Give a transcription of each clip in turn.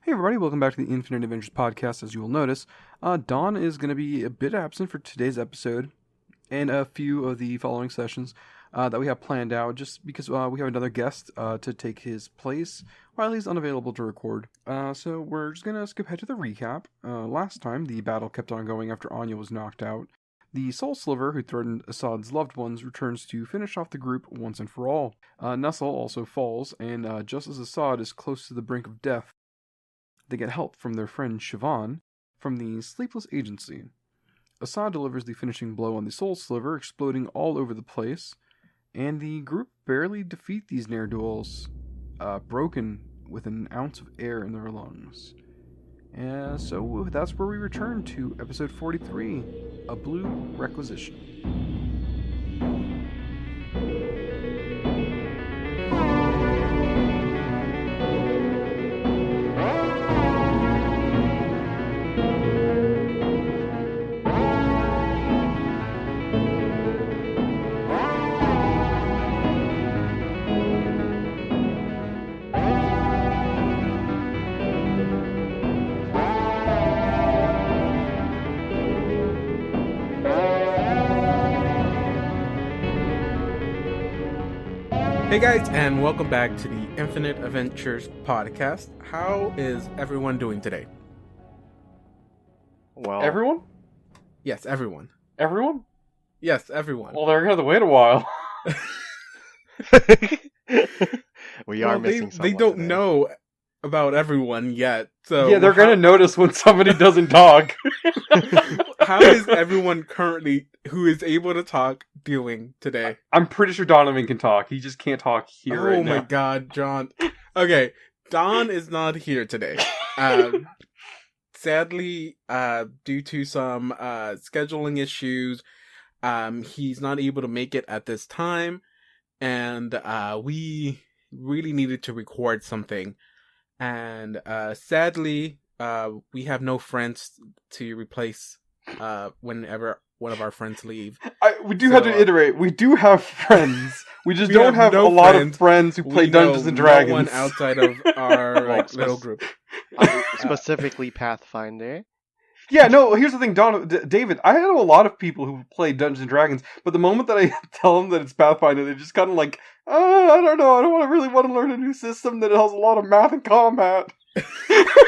Hey everybody, welcome back to the Infinite Adventures podcast. As you will notice, Dawn is going to be a bit absent for today's episode and a few of the following sessions that we have planned out just because we have another guest to take his place while he's unavailable to record. So we're just going to skip ahead to the recap. Last time, the battle kept on going after Anya was knocked out. The Soul Sliver, who threatened Assad's loved ones, returns to finish off the group once and for all. Nestle also falls, and just as Assad is close to the brink of death, they get help from their friend Siobhan from the Sleepless Agency. Assad delivers the finishing blow on the Soul Sliver, exploding all over the place, and the group barely defeat these ne'er-do-wells, broken with an ounce of air in their lungs. And so that's where we return to episode 43, A Blue Requisition. Hey guys, and welcome back to the Infinite Adventures podcast. How is everyone doing today? Well, Everyone? Yes, everyone. Everyone? Yes, everyone. Well, they're going to wait a while. we are missing someone. They don't today. know about everyone yet, so Yeah, they're going to notice when somebody doesn't talk. How is everyone currently who is able to talk doing today? I'm pretty sure Donovan can talk. He just can't talk here right Oh now. my god, John. Okay, Don is not here today. Sadly, due to some scheduling issues, he's not able to make it at this time, and we really needed to record something. And sadly, we have no friends to replace whenever one of our friends leave. We do have to iterate. We do have friends. We just don't have no a lot friends. of friends who play We Dungeons know and Dragons. No one outside of our little group. Specifically Pathfinder. Yeah, no, here's the thing, David, I know a lot of people who play Dungeons and Dragons, but the moment that I tell them that it's Pathfinder, they're just kind of like, I don't know, I don't really want to learn a new system that has a lot of math and combat.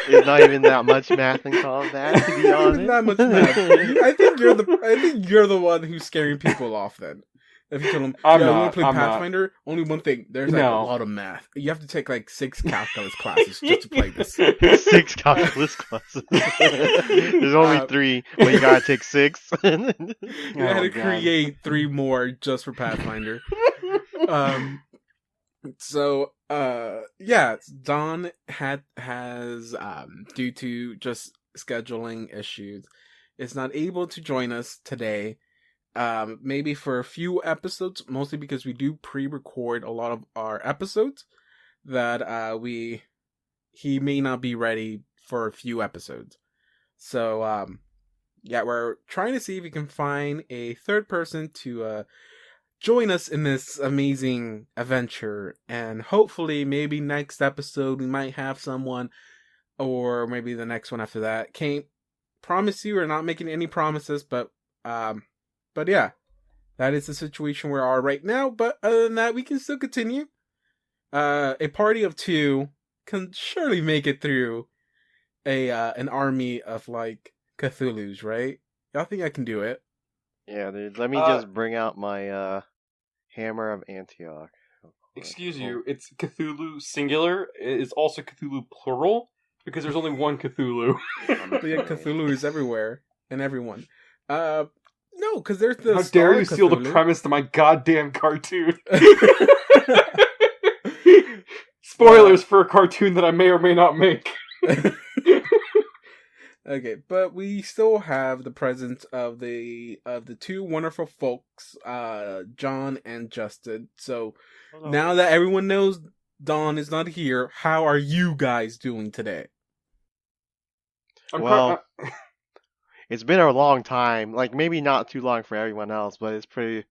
There's not even that much math in combat, to be honest. Not much math. I think you're the one who's scaring people off then. If you tell them, I'm I not, want to play I'm Pathfinder, only one thing, there's like No. a lot of math. You have to take like 6 calculus classes just to play this. 6 calculus classes. There's only 3, but you gotta take 6. You had to God. create 3 more just for Pathfinder. Yeah, Don has due to just scheduling issues, is not able to join us today. Maybe for a few episodes, mostly because we do pre-record a lot of our episodes that he may not be ready for a few episodes. So yeah, we're trying to see if we can find a third person to join us in this amazing adventure, and hopefully maybe next episode we might have someone, or maybe the next one after that. Can't promise you, we're not making any promises, but yeah, that is the situation we are right now. But other than that, we can still continue. A party of 2 can surely make it through an army of like Cthulhu's, right? Y'all think I can do it? Yeah, dude, let me just bring out my Hammer of Antioch. Excuse you, it's Cthulhu singular, it's also Cthulhu plural, because there's only one Cthulhu. But yeah, Cthulhu is everywhere and everyone. No, because there's the How Star dare you steal the Cthulhu. premise to my goddamn cartoon? Spoilers for a cartoon that I may or may not make. Okay, but we still have the presence of the 2 wonderful folks, John and Justin. So now that everyone knows Don is not here, how are you guys doing today? Well, it's been a long time. Like, maybe not too long for everyone else, but it's been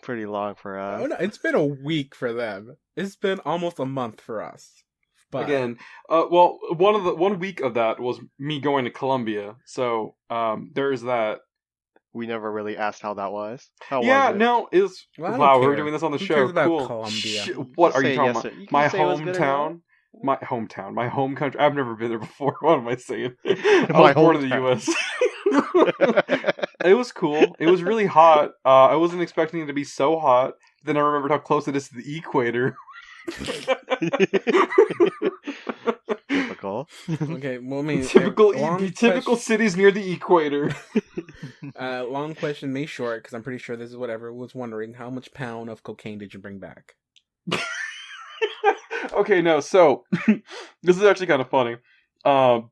pretty long for us. Oh, no, it's been a week for them. It's been almost a month for us. But Again, well, one week of that was me going to Colombia, so there's that. We never really asked how that was. How Yeah, was it? no, it's well, I don't wow. We're care. doing this on the Who show. cares about Cool. Colombia? What Just are you say talking yes about? or- you can My say it was good or no. hometown. My hometown, my home country. I've never been there before. What am I saying? I My was born in the hometown. U.S. It was cool. It was really hot. I wasn't expecting it to be so hot. Then I remembered how close it is to the equator. Typical. Okay, well, I mean, Typical long typical cities near the equator. long question, made short, because I'm pretty sure this is what everyone was wondering. How much pound of cocaine did you bring back? Okay, no. So this is actually kind of funny. On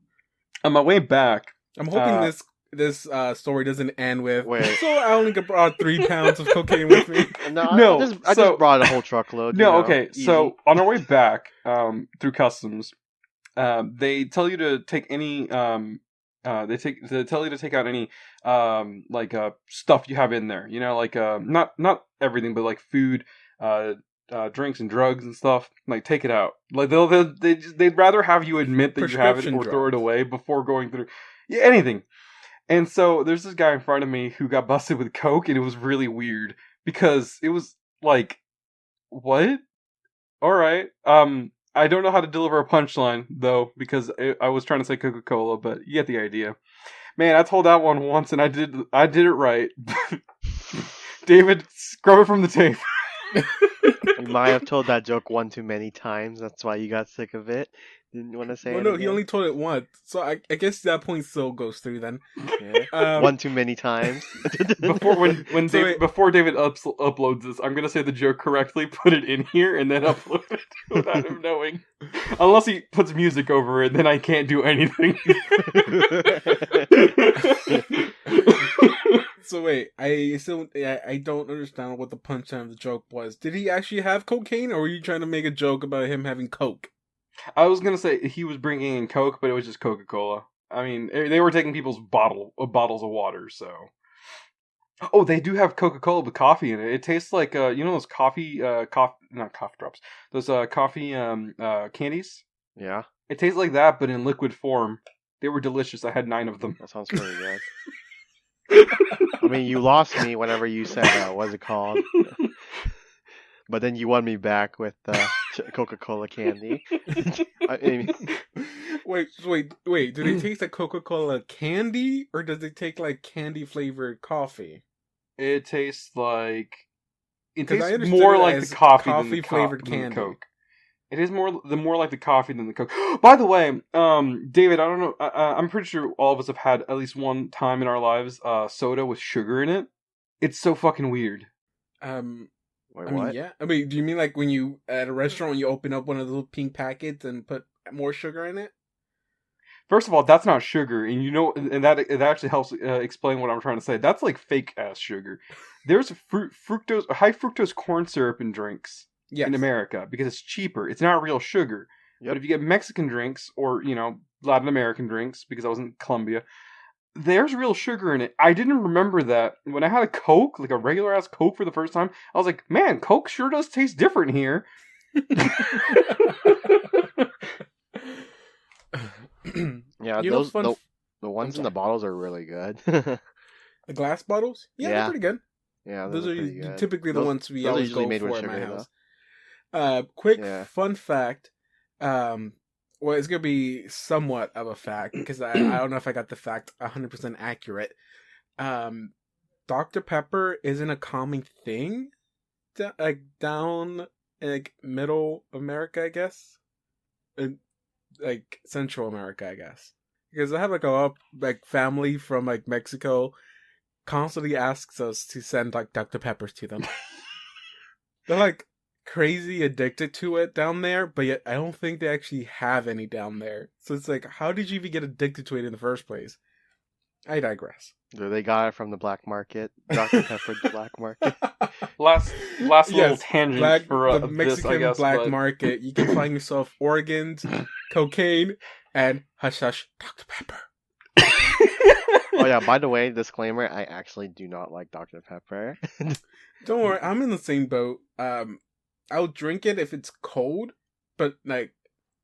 my way back, I'm hoping this story doesn't end with. Wait. So I only brought 3 pounds of cocaine with me. No, I just brought a whole truckload. No, you know, okay. easy. So on our way back, through customs, they tell you to take any they tell you to take out any stuff you have in there. You know, like not everything, but like food, drinks and drugs and stuff. Like take it out. Like they'd rather have you admit that you have it Prescription or throw it drugs. away before going through anything. And so there's this guy in front of me who got busted with coke, and it was really weird because it was like, what? All right. I don't know how to deliver a punchline though because I was trying to say Coca-Cola, but you get the idea. Man, I told that one once, and I did it right. David, scrub it from the tape. You might have told that joke one too many times. That's why you got sick of it. Didn't want to say Well, it no, again? he only told it once, so I guess that point still goes through then. Yeah. One too many times. Before David uploads this, I'm gonna say the joke correctly, put it in here, and then upload it without him knowing. Unless he puts music over it, then I can't do anything. So wait, I don't understand what the punchline of the joke was. Did he actually have cocaine, or were you trying to make a joke about him having coke? I was gonna say he was bringing in Coke, but it was just Coca-Cola. I mean, they were taking people's bottles of water. So, oh, they do have Coca-Cola with coffee in it. It tastes like you know those not cough drops, those coffee candies. Yeah, It tastes like that, but in liquid form. They were delicious. I had 9 of them. that sounds pretty good. I mean, you lost me whenever you said what's it called? But then you won me back with Coca-Cola candy. I mean, Wait. Do they taste like Coca-Cola candy, or does it taste like candy-flavored coffee? It tastes like it 'Cause I tastes understood more it like as the coffee than the coffee-flavored than the candy. Coke. It is more like the coffee than the Coke. By the way, David, I don't know. I'm pretty sure all of us have had at least one time in our lives soda with sugar in it. It's so fucking weird. wait, I what? mean, yeah. I mean, do you mean like when you at a restaurant when you open up one of the little pink packets and put more sugar in it? First of all, that's not sugar, and you know, and that it actually helps explain what I'm trying to say. That's like fake ass sugar. There's high fructose corn syrup in drinks. Yes. In America because it's cheaper. It's not real sugar. Yep. But if you get Mexican drinks or, you know, Latin American drinks, because I was in Colombia, there's real sugar in it. I didn't remember that. When I had a Coke, like a regular ass Coke for the first time, I was like, man, Coke sure does taste different here. Yeah, You know, the ones in the bottles are really good. The glass bottles? Yeah, they're pretty good. Yeah, Those are pretty good. typically the ones we those are always usually go made with for at my sugar, house. Quick Yeah. fun fact. Well, it's gonna be somewhat of a fact because I don't know if I got the fact 100% accurate. Dr. Pepper isn't a common thing, down in like Middle America, I guess, in like Central America, I guess, because I have like a lot of, like family from like Mexico constantly asks us to send like Dr. Peppers to them. They're like crazy addicted to it down there, but yet I don't think they actually have any down there. So it's like, how did you even get addicted to it in the first place? I digress. They got it from the black market. Dr. Pepper, the black market. Last little tangent for the this, Mexican I guess. black but... market. You can find yourself organs, cocaine, and hush hush Dr. Pepper. Oh yeah, by the way, disclaimer, I actually do not like Dr. Pepper. Don't worry, I'm in the same boat. I'll drink it if it's cold, but like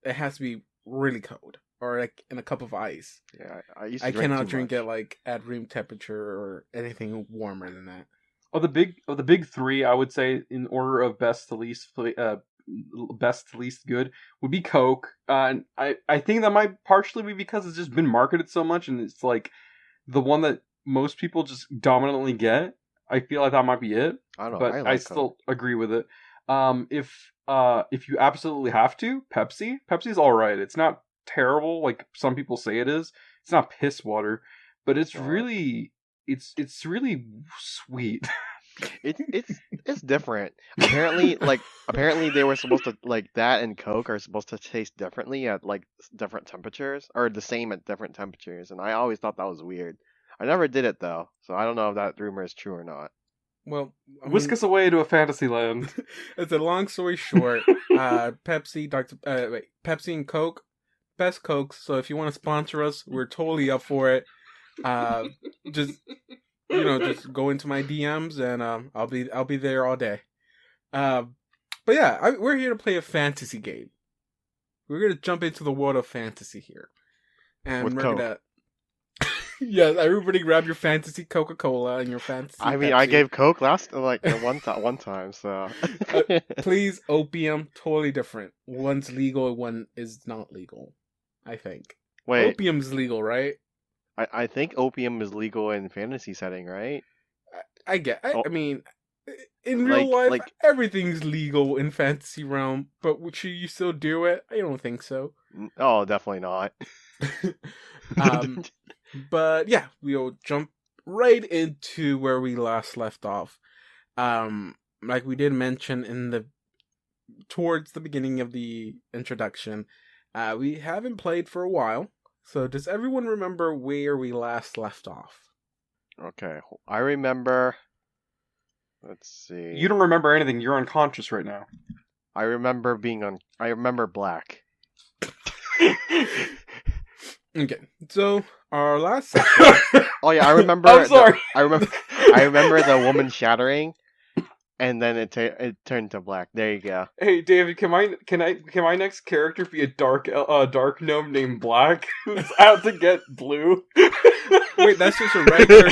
it has to be really cold or like in a cup of ice. Yeah, I used to I drink cannot too drink much. it like at room temperature or anything warmer than that. Of the big three, I would say in order of best to least good would be Coke. And I think that might partially be because it's just been marketed so much, and it's like the one that most people just dominantly get. I feel like that might be it, I don't know. but I I like Coke. still agree with it. If you absolutely have to, Pepsi. Pepsi's all right. It's not terrible like some people say it is. It's not piss water, but it's No, really it's really sweet. it's different. Apparently they were supposed to like that and Coke are supposed to taste differently at like different temperatures or the same at different temperatures, and I always thought that was weird. I never did it though, so I don't know if that rumor is true or not. Well, I Whisk mean, us away to a fantasy land. it's a long story short. Pepsi and Coke, best Cokes. So if you want to sponsor us, we're totally up for it. Just just go into my DMs and I'll be there all day. But yeah, we're here to play a fantasy game. We're gonna jump into the world of fantasy here, and With we're Coke. gonna. Yes, everybody grab your fantasy Coca-Cola and your fantasy I mean, I Pepsi. gave Coke last one time, so. Please, opium, totally different. One's legal, one is not legal. I think. Wait, Opium's legal, right? I think opium is legal in fantasy setting, right? Oh, I mean, in real life, like everything's legal in fantasy realm, but should you still do it? I don't think so. oh, definitely not. But yeah, we'll jump right into where we last left off. Like we did mention towards the beginning of the introduction, we haven't played for a while. So does everyone remember where we last left off? Okay, I remember. Let's see. You don't remember anything. You're unconscious right now. I remember I remember black. Okay, so our last session. Oh yeah, I remember. I'm sorry. I remember the woman shattering, and then it turned to black. There you go. Hey David, can my next character be a dark gnome named Black who's out to get blue? Wait, that's just a regular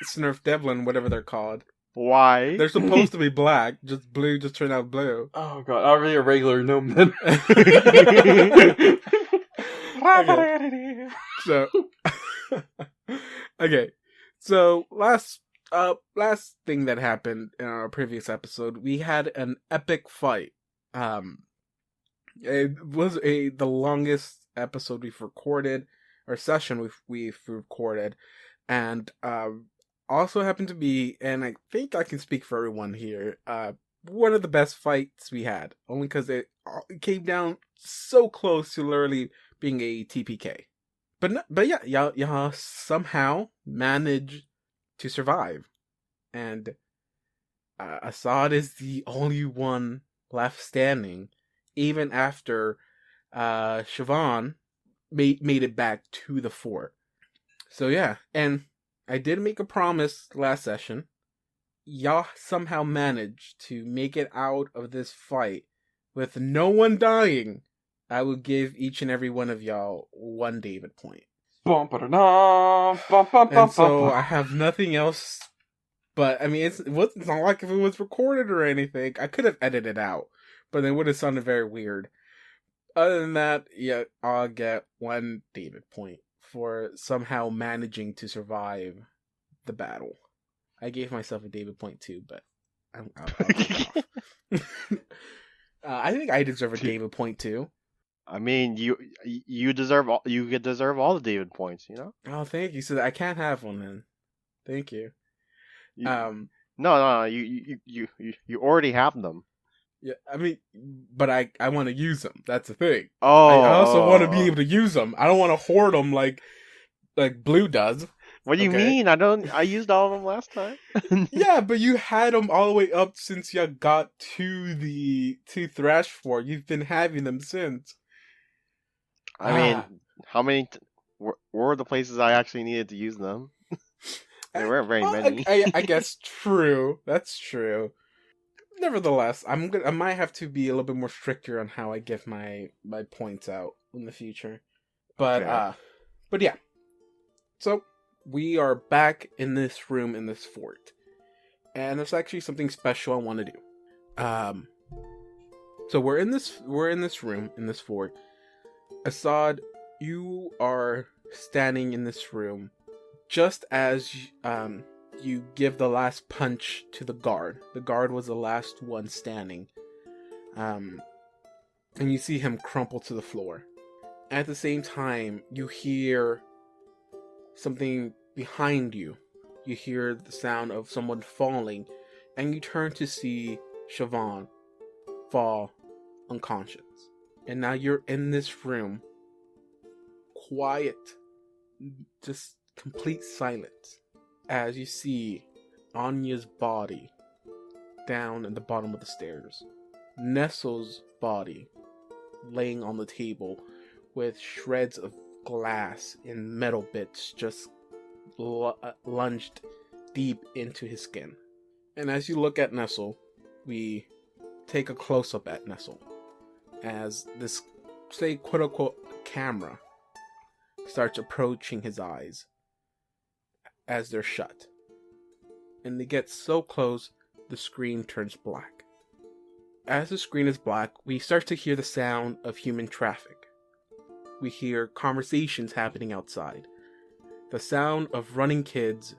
Snurf Devlin, whatever they're called. Why? They're supposed to be black, just blue just turned out blue. Oh god, I'll be a regular gnome then. Okay. So, okay. So last thing that happened in our previous episode, we had an epic fight. It was the longest episode we've recorded, or session we've recorded, and also happened to be, and I think I can speak for everyone here, one of the best fights we had, only because it came down so close to literally being a TPK. But yeah, y'all somehow managed to survive, and Assad is the only one left standing, even after Siobhan made it back to the fort. So yeah, and I did make a promise last session. Y'all somehow managed to make it out of this fight with no one dying. I will give each and every one of y'all 1 David point. And so I have nothing else, but I mean, it's not like if it was recorded or anything. I could have edited it out, but it would have sounded very weird. Other than that, yeah, I'll get 1 David point for somehow managing to survive the battle. I gave myself a David point too, but I'll take it off. I think I deserve a David point too. I mean, you deserve all the David points, you know. Oh, thank you. So I can't have one then. Thank you. No, you already have them. Yeah, I mean, but I want to use them. That's the thing. Oh, I also want to be able to use them. I don't want to hoard them like Blue does. What do you mean? I used all of them last time. Yeah, but you had them all the way up since you got to Thrash Fort. You've been having them since. I mean, how many? Where were the places I actually needed to use them? There weren't very many. I guess true. That's true. Nevertheless, I might have to be a little bit more stricter on how I give my points out in the future. But Fair. but yeah. So we are back in this room in this fort, and there's actually something special I want to do. So we're in this room in this fort. Assad, you are standing in this room just as you give the last punch to the guard. The guard was the last one standing. And you see him crumple to the floor. At the same time, you hear something behind you. You hear the sound of someone falling, and you turn to see Siobhan fall unconscious. And now you're in this room, quiet, just complete silence, as you see Anya's body down at the bottom of the stairs. Nestle's body laying on the table with shreds of glass and metal bits just lunged deep into his skin. And as you look at Nestle, we take a close-up at Nestle as this, say, quote-unquote camera starts approaching his eyes as they're shut. And they get so close, the screen turns black. As the screen is black, we start to hear the sound of human traffic. We hear conversations happening outside, the sound of running kids,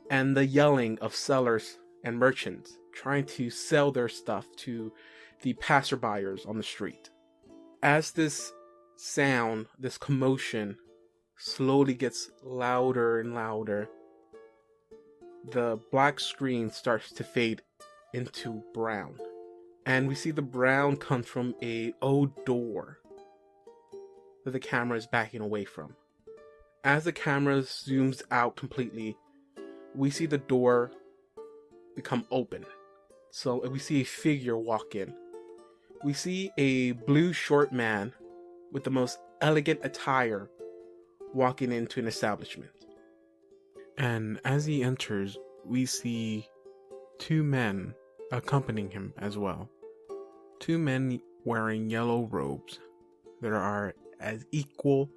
and the yelling of sellers and merchants trying to sell their stuff to the passerbyers on the street. As this sound, this commotion, slowly gets louder and louder, the black screen starts to fade into brown. And we see the brown comes from an old door that the camera is backing away from. As the camera zooms out completely, we see the door become open. So we see a figure walk in. We see a blue short man with the most elegant attire walking into an establishment. And as he enters, we see two men accompanying him as well. Two men wearing yellow robes that are as equal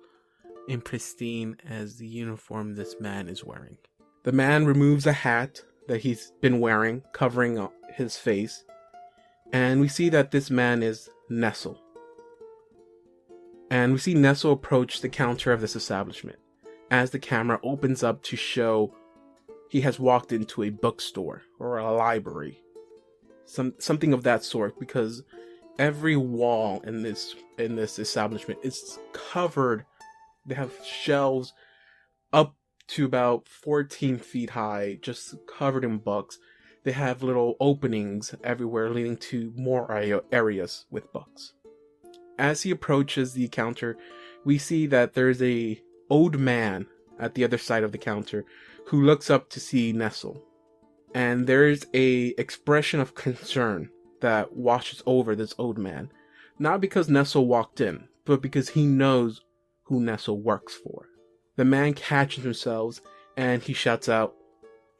and pristine as the uniform this man is wearing. The man removes a hat that he's been wearing, covering up his face, and we see that this man is Nestle. And we see Nestle approach the counter of this establishment as the camera opens up to show he has walked into a bookstore or a library. Something of that sort, because every wall in this establishment is covered. They have shelves up to about 14 feet high, just covered in books. They have little openings everywhere leading to more areas with books. As he approaches the counter, we see that there's a old man at the other side of the counter who looks up to see Nestle. And there's a expression of concern that washes over this old man. Not because Nestle walked in, but because he knows who Nestle works for. The man catches himself and he shouts out,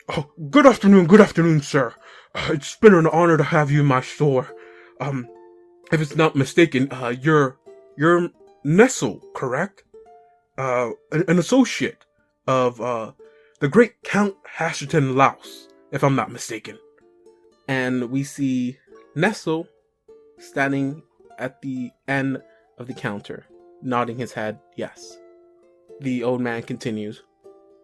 "Oh, good afternoon, sir. It's been an honor to have you in my store. If it's not mistaken, you're Nestle, correct? An associate of the great Count Hasherton Laus, if I'm not mistaken." And we see Nestle standing at the end of the counter, nodding his head yes. The old man continues,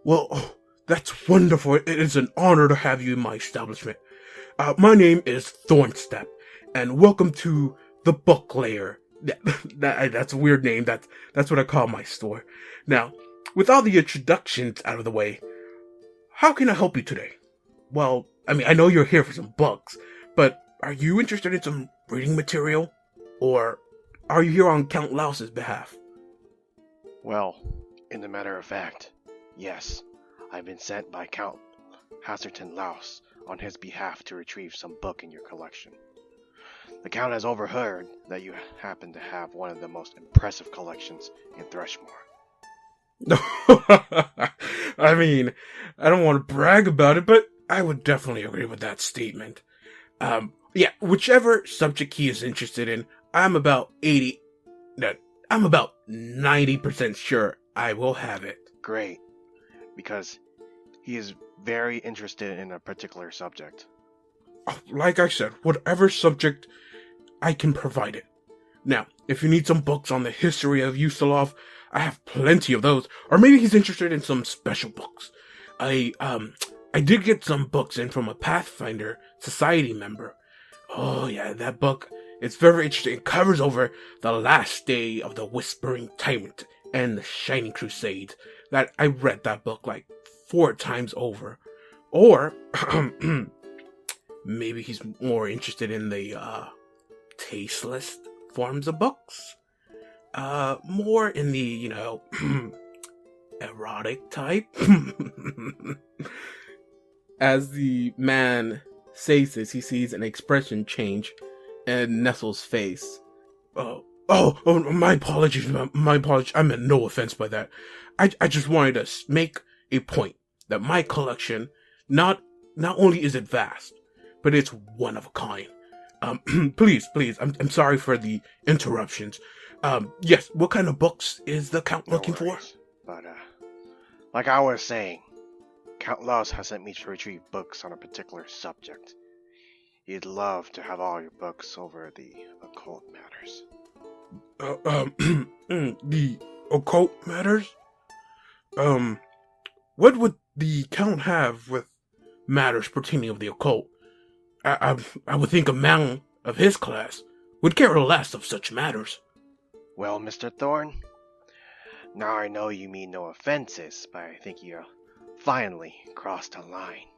"Well, that's wonderful. It is an honor to have you in my establishment. My name is Thornstep, and welcome to the Book Lair." That's a weird name. That's what I call my store. Now, with all the introductions out of the way, how can I help you today? Well, I mean, I know you're here for some books, but are you interested in some reading material? Or are you here on Count Laus's behalf? Well, in the matter of fact, yes. I've been sent by Count Hasherton Laus on his behalf to retrieve some book in your collection. The Count has overheard that you happen to have one of the most impressive collections in Thrushmore. I mean, I don't want to brag about it, but I would definitely agree with that statement. Yeah, whichever subject he is interested in, I'm about 90% sure I will have it. Great, because he is very interested in a particular subject. Like I said, whatever subject, I can provide it. Now, if you need some books on the history of Usalov, I have plenty of those. Or maybe he's interested in some special books. I did get some books in from a Pathfinder Society member. Oh yeah, that book, it's very interesting. It covers over the last day of the Whispering Tyrant and the Shining Crusade. That I read that book like 4 times over. Or maybe he's more interested in the tasteless forms of books. More in the, erotic type. As the man says this, he sees an expression change in Nestle's face. Oh, my apologies, my apologies. I meant no offense by that. I just wanted to make a point that my collection, not only is it vast, but it's one of a kind. Please, I'm sorry for the interruptions. Yes, what kind of books is the Count looking for? But, like I was saying, Count Laus has sent me to retrieve books on a particular subject. He'd love to have all your books over the occult matters. The occult matters? What would the Count have with matters pertaining of the occult? I would think a man of his class would care less of such matters. Well, Mr. Thorne, now I know you mean no offenses, but I think you finally crossed a line.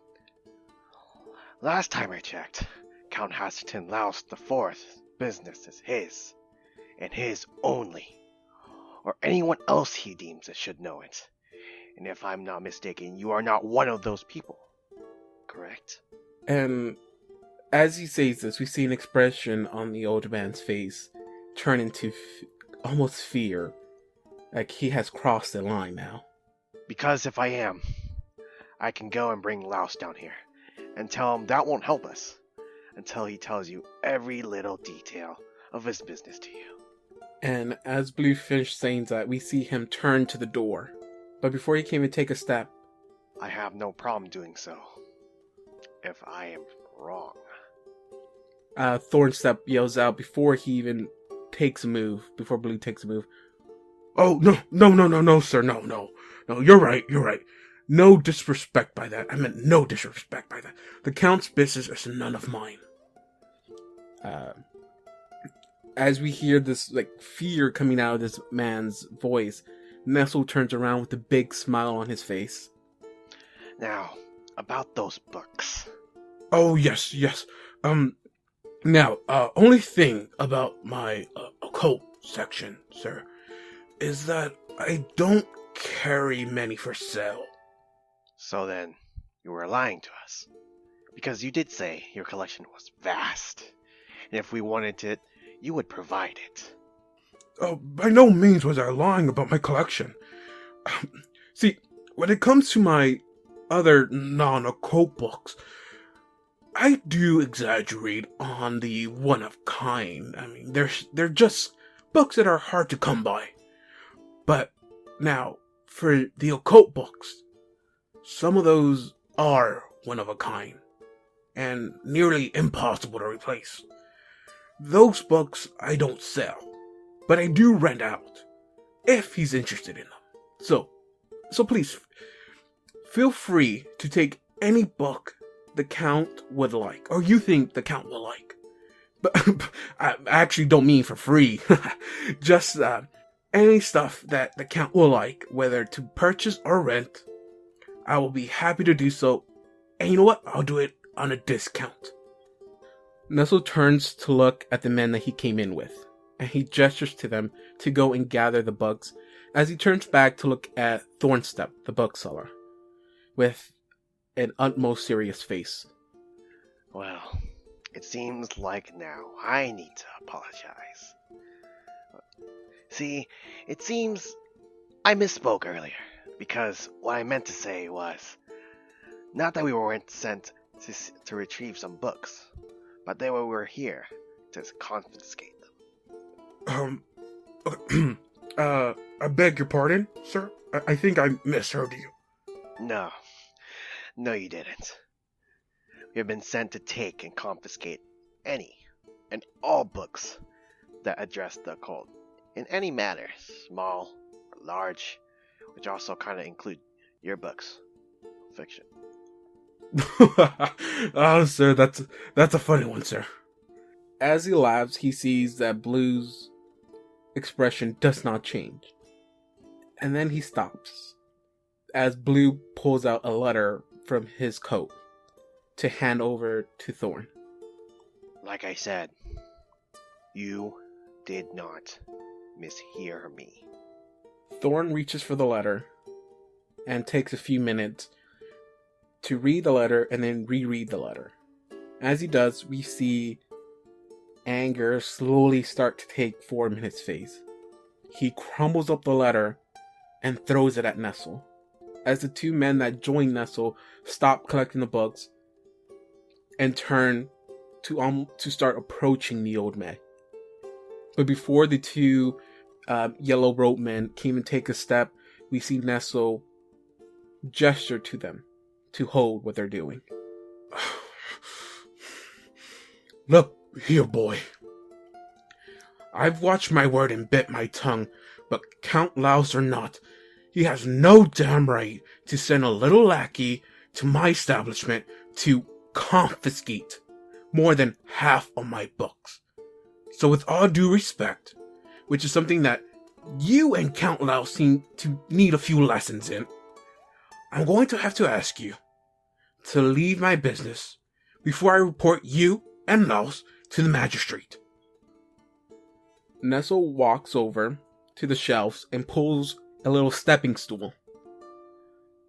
Last time I checked, Count Hasselton Laus IV's business is his, and his only, or anyone else he deems it should know it. And if I'm not mistaken, you are not one of those people, correct? And as he says this, we see an expression on the old man's face turn into almost fear, like he has crossed the line now. Because if I am, I can go and bring Laus down here, and tell him that won't help us, until he tells you every little detail of his business to you. And as Blue finished saying that, we see him turn to the door. But before he can even take a step, I have no problem doing so, if I am wrong. Thornstep yells out before he even takes a move, before Blue takes a move. Oh, no, sir, no, you're right. No disrespect by that. I meant no disrespect by that. The Count's business is none of mine. As we hear this, fear coming out of this man's voice, Nestle turns around with a big smile on his face. Now, about those books. Oh, yes. Now, only thing about my occult section, sir, is that I don't carry many for sale. So then, you were lying to us. Because you did say your collection was vast. And if we wanted it, you would provide it. By no means was I lying about my collection. See, when it comes to my other non-occult books, I do exaggerate on the one-of-kind. I mean, they're just books that are hard to come by. But now, for the occult books, some of those are one-of-a-kind, and nearly impossible to replace. Those books I don't sell, but I do rent out, if he's interested in them. So please, feel free to take any book the Count would like, or you think the Count will like. But I actually don't mean for free. Just any stuff that the Count will like, whether to purchase or rent, I will be happy to do so. And you know what? I'll do it on a discount. Nestle turns to look at the men that he came in with, and he gestures to them to go and gather the bugs, as he turns back to look at Thornstep, the bookseller, with an utmost serious face. Well, it seems like now I need to apologize. See, it seems I misspoke earlier, because what I meant to say was, not that we weren't sent to retrieve some books, but they were here to confiscate them. I beg your pardon, sir? I think I misheard you. No, you didn't. We have been sent to take and confiscate any and all books that address the occult in any matter, small or large, which also kind of include your books, fiction. Oh, sir, that's a funny one, sir. As he laughs, he sees that Blue's expression does not change. And then he stops as Blue pulls out a letter from his coat to hand over to Thorn. Like I said, you did not mishear me. Thorn reaches for the letter and takes a few minutes to read the letter and then reread the letter. As he does, we see anger slowly start to take form in his face. He crumbles up the letter and throws it at Nestle. As the two men that join Nestle stop collecting the books and turn to start approaching the old man. But before the two yellow robe men can even take a step, we see Nestle gesture to them to hold what they're doing. Look here, boy. I've watched my word and bit my tongue, but Count Laos or not, he has no damn right to send a little lackey to my establishment to confiscate more than half of my books. So with all due respect, which is something that you and Count Laos seem to need a few lessons in, I'm going to have to ask you to leave my business before I report you and Laos to the magistrate. Nestle walks over to the shelves and pulls a little stepping stool.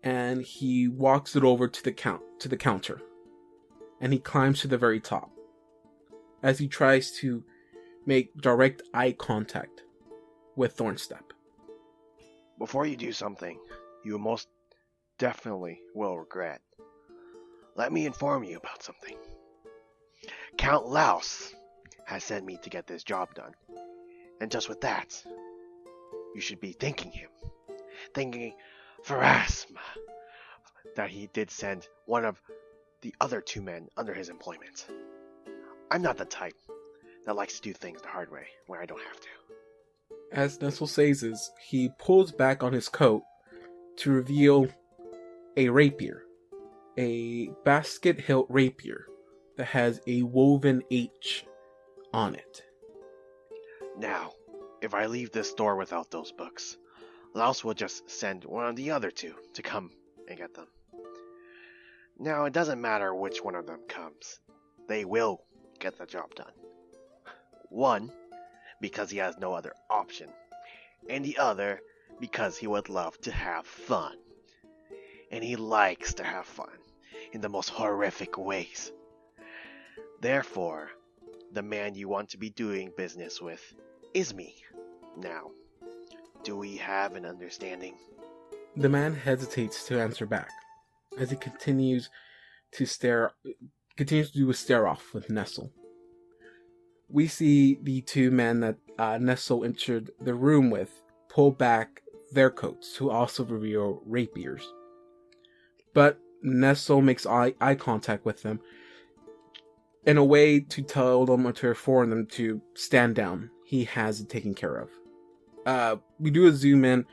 And he walks it over to the counter. And he climbs to the very top. As he tries to make direct eye contact with Thornstep. Before you do something, you most definitely will regret. Let me inform you about something. Count Laos has sent me to get this job done. And just with that, you should be thanking him. Thanking Pharasma that he did send one of the other two men under his employment. I'm not the type that likes to do things the hard way where I don't have to. As Nestle says this, he pulls back on his coat to reveal a rapier. A basket hilt rapier that has a woven H on it. Now, if I leave this store without those books, Laos will just send one of the other two to come and get them. Now, it doesn't matter which one of them comes. They will get the job done. One, because he has no other option. And the other, because he would love to have fun. And he likes to have fun in the most horrific ways. Therefore, the man you want to be doing business with is me. Now, do we have an understanding? The man hesitates to answer back as he continues to do a stare off with Nestle. We see the two men that Nestle entered the room with pull back their coats to also reveal rapiers. But Nestle makes eye contact with them in a way to tell them or to inform them to stand down. He has it taken care of. We do a zoom in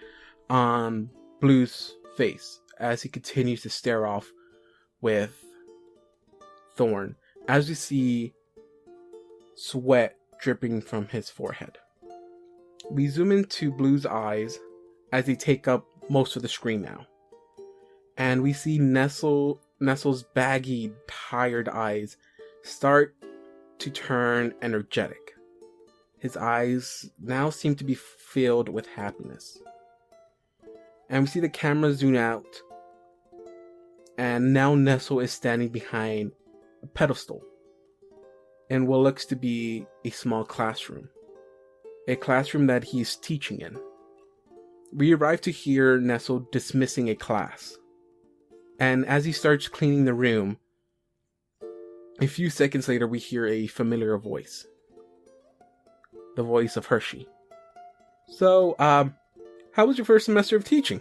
on Blue's face as he continues to stare off with Thorn, as we see sweat dripping from his forehead. We zoom into Blue's eyes as they take up most of the screen now. And we see Nestle's baggy, tired eyes start to turn energetic. His eyes now seem to be filled with happiness. And we see the camera zoom out. And now Nestle is standing behind a pedestal in what looks to be a small classroom. A classroom that he's teaching in. We arrive to hear Nestle dismissing a class. And as he starts cleaning the room, A few seconds later, we hear a familiar voice. The voice of Hershey. So, how was your first semester of teaching?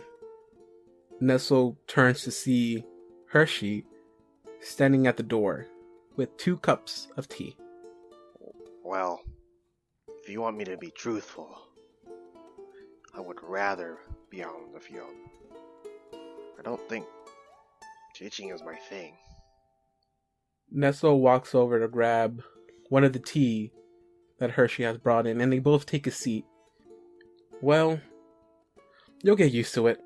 Nestle turns to see Hershey standing at the door with 2 cups of tea. Well, if you want me to be truthful, I would rather be out in the field. I don't think teaching is my thing. Nestle walks over to grab one of the tea that Hershey has brought in, and they both take a seat. Well, you'll get used to it.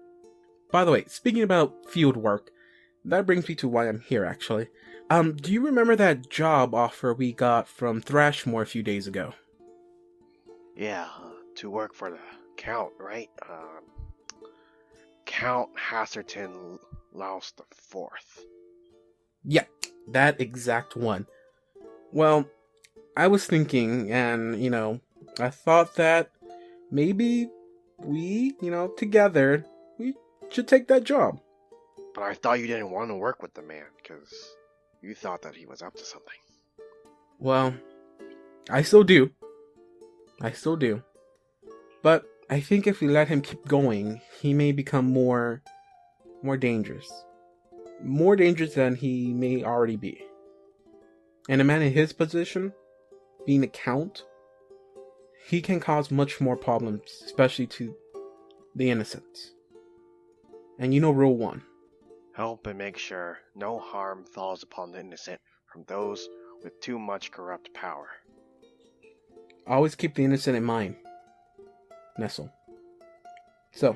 By the way, speaking about field work, that brings me to why I'm here, actually. Do you remember that job offer we got from Thrashmore a few days ago? Yeah, to work for the Count, right? Count Hasserton Laus the Fourth. Yeah, that exact one. Well, I was thinking, and, I thought that maybe we, together, we should take that job. But I thought you didn't want to work with the man, because you thought that he was up to something. Well, I still do. But I think if we let him keep going, he may become more dangerous. More dangerous than he may already be. And a man in his position, being a count, he can cause much more problems, especially to the innocents. And Rule 1. Help and make sure no harm falls upon the innocent from those with too much corrupt power. Always keep the innocent in mind, Nestle. So,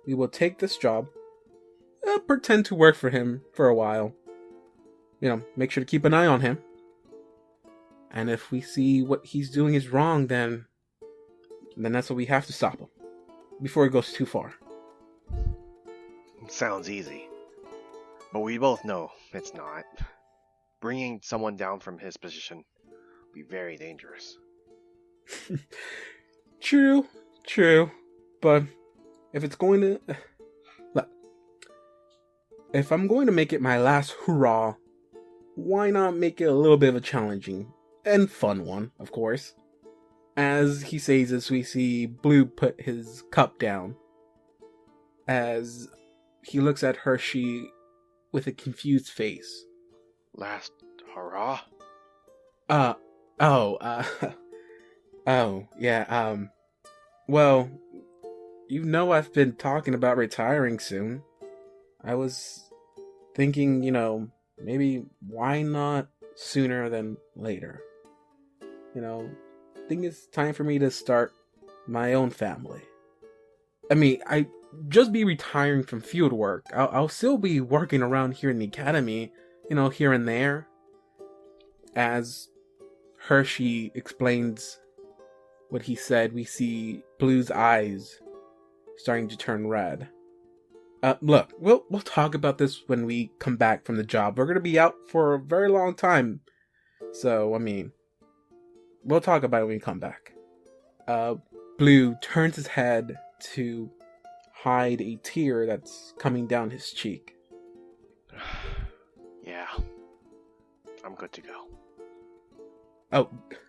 we will take this job, pretend to work for him for a while. Make sure to keep an eye on him. And if we see what he's doing is wrong, then that's what we have to stop him before it goes too far. Sounds easy. But we both know it's not. Bringing someone down from his position would be very dangerous. True. But if I'm going to make it my last hurrah, why not make it a little bit of a challenging and fun one, of course. As he says this, we see Blue put his cup down as he looks at Hershey with a confused face. Last hurrah? Yeah, well, I've been talking about retiring soon. I was thinking, maybe why not sooner than later? I think it's time for me to start my own family. I mean, I just be retiring from field work. I'll still be working around here in the academy, here and there. As Hershey explains what he said, we see Blue's eyes starting to turn red. Look, we'll talk about this when we come back from the job. We're gonna be out for a very long time, so we'll talk about it when we come back. Blue turns his head to hide a tear that's coming down his cheek. Yeah, I'm good to go. Oh,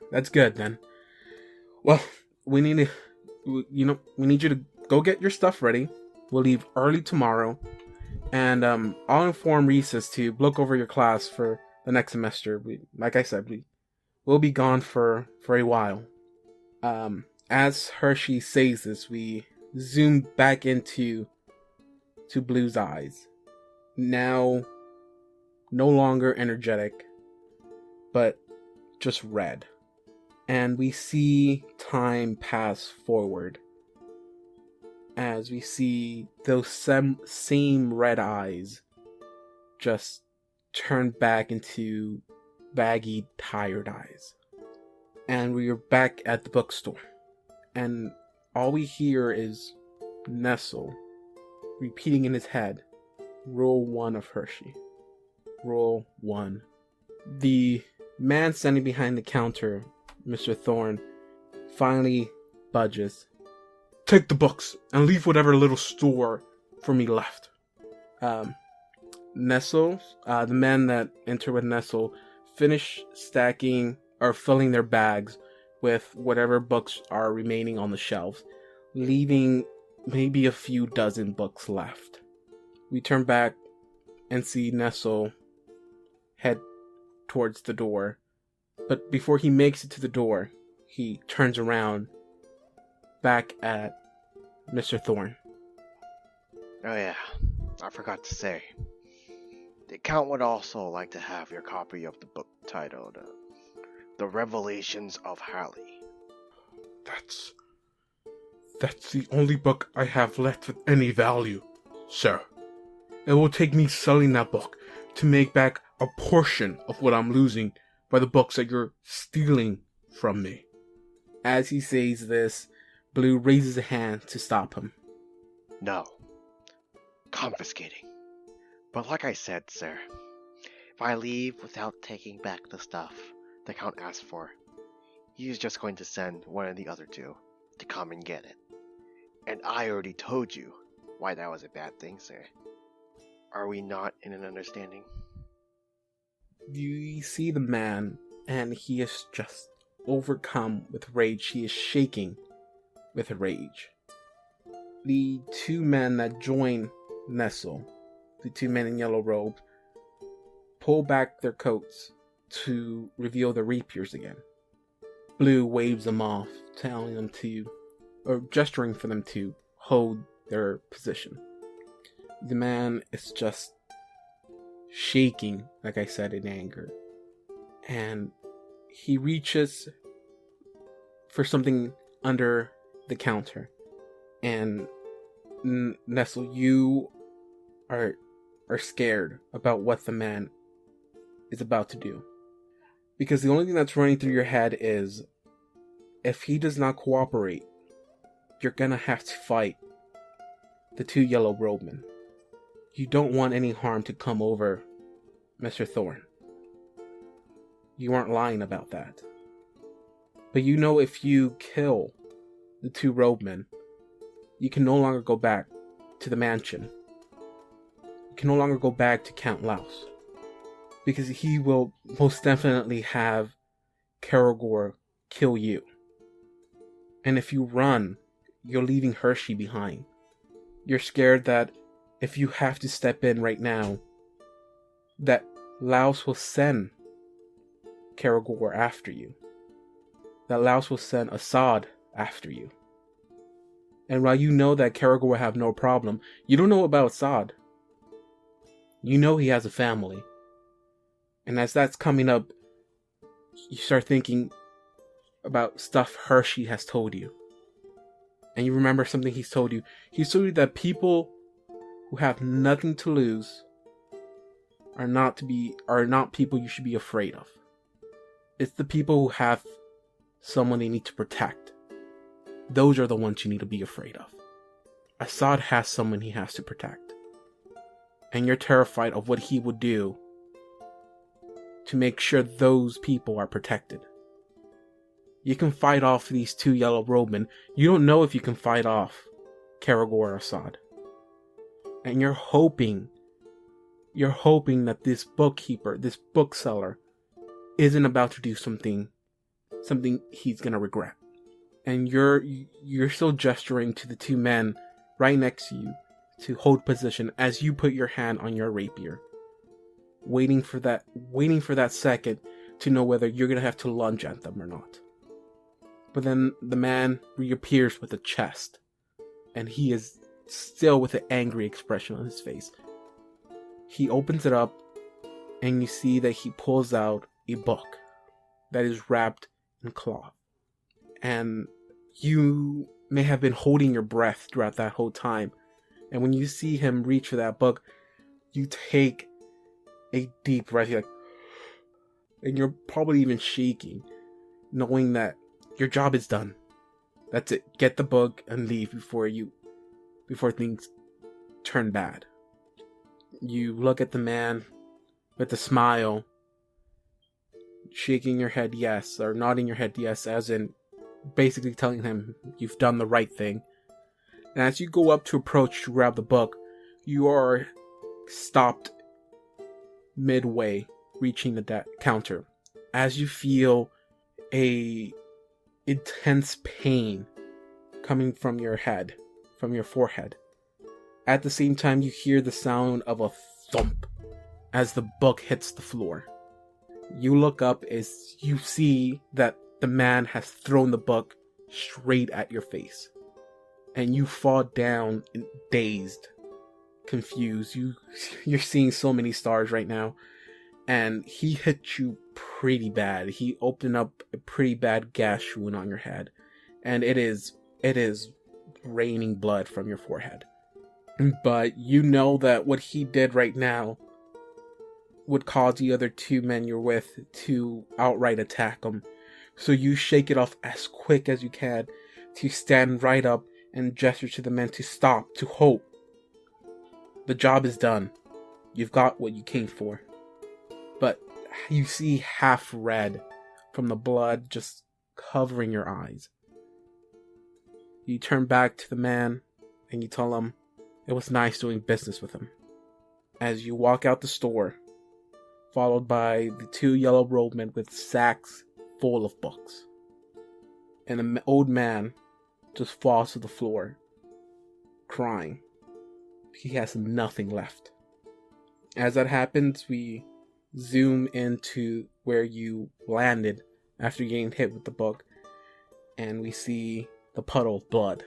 that's good then. Well, we need you to go get your stuff ready. We'll leave early tomorrow, and I'll inform Recess to look over your class for the next semester. Like I said, we'll be gone for a while. As Hershey says this, we zoom back into Blue's eyes. Now, no longer energetic, but just red. And we see time pass forward as we see those same red eyes just turn back into baggy, tired eyes. And we are back at the bookstore. And all we hear is Nestle repeating in his head, Rule 1 of Hershey. Rule 1. The man standing behind the counter, Mr. Thorne, finally budges. Take the books and leave whatever little store for me left. Nestle, the man that entered with Nestle, finish stacking or filling their bags with whatever books are remaining on the shelves, leaving maybe a few dozen books left. We turn back and see Nestle head towards the door, but before he makes it to the door, he turns around back at Mr. Thorne. Oh yeah, I forgot to say. The Count would also like to have your copy of the book titled The Revelations of Halley. That's the only book I have left with any value, sir. It will take me selling that book to make back a portion of what I'm losing by the books that you're stealing from me. As he says this, Blue raises a hand to stop him. No. Confiscating. But like I said, sir, if I leave without taking back the stuff the Count asked for, he's just going to send one of the other two to come and get it. And I already told you why that was a bad thing, sir. Are we not in an understanding? You see the man, and he is just overcome with rage. He is shaking with rage. The two men that join Nestle, the two men in yellow robes, pull back their coats to reveal the rapiers again. Blue waves them off, telling them to, or gesturing for them to hold their position. The man is just shaking, like I said, in anger. And he reaches for something under the counter. And Nestle, you are scared about what the man is about to do. Because the only thing that's running through your head is, if he does not cooperate, you're gonna have to fight the two yellow robemen. You don't want any harm to come over Mr. Thorne. You aren't lying about that. But you know if you kill the two robemen, you can no longer go back to the mansion. You can no longer go back to Count Laus. Because he will most definitely have Karagor kill you. And if you run, you're leaving Hershey behind. You're scared that if you have to step in right now, that Laus will send Karagor after you. That Laus will send Assad after you. And while you know that Karagor will have no problem, you don't know about Assad. You know he has a family. And as that's coming up, you start thinking about stuff Hershey has told you. And you remember something he's told you. He's told you that people who have nothing to lose are not people you should be afraid of. It's the people who have someone they need to protect. Those are the ones you need to be afraid of. Assad has someone he has to protect. And you're terrified of what he would do to make sure those people are protected. You can fight off these two yellow robemen. You don't know if you can fight off Karagor or Assad. And you're hoping that this bookkeeper, this bookseller, isn't about to do something he's gonna regret. And you're still gesturing to the two men right next to you to hold position as you put your hand on your rapier, waiting for that second to know whether you're gonna have to lunge at them or not. But then the man reappears with a chest, and he is still with an angry expression on his face. He opens it up, and you see that he pulls out a book that is wrapped in cloth. And you may have been holding your breath throughout that whole time. And when you see him reach for that book, you take a deep breath. You're like, and you're probably even shaking, knowing that your job is done. That's it. Get the book and leave before things turn bad. You look at the man with a smile, shaking your head yes, or nodding your head yes, as in basically telling him you've done the right thing. And as you go up to approach to grab the book, you are stopped midway reaching the counter, as you feel a intense pain coming from your head, from your forehead. At the same time, you hear the sound of a thump as the book hits the floor. You look up as you see that the man has thrown the book straight at your face. And you fall down dazed, confused. You're seeing so many stars right now. And he hit you pretty bad. He opened up a pretty bad gash wound on your head. And it is raining blood from your forehead. But you know that what he did right now would cause the other two men you're with to outright attack him. So you shake it off as quick as you can to stand right up and gesture to the men to stop, to halt. The job is done. You've got what you came for. But you see half red from the blood just covering your eyes. You turn back to the man and you tell him it was nice doing business with him. As you walk out the store, followed by the two yellow-robed men with sacks full of books. And an old man just falls to the floor, crying. He has nothing left. As that happens, we zoom into where you landed after getting hit with the book, and we see the puddle of blood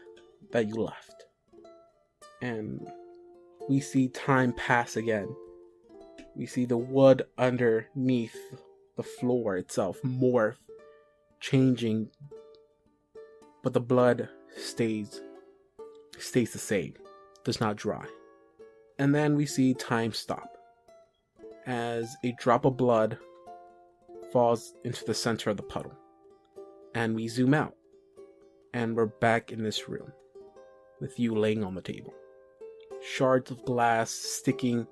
that you left. And we see time pass again. We see the wood underneath the floor itself morph, changing, but the blood stays the same, does not dry. And then we see time stop as a drop of blood falls into the center of the puddle. And we zoom out, and we're back in this room with you laying on the table. Shards of glass sticking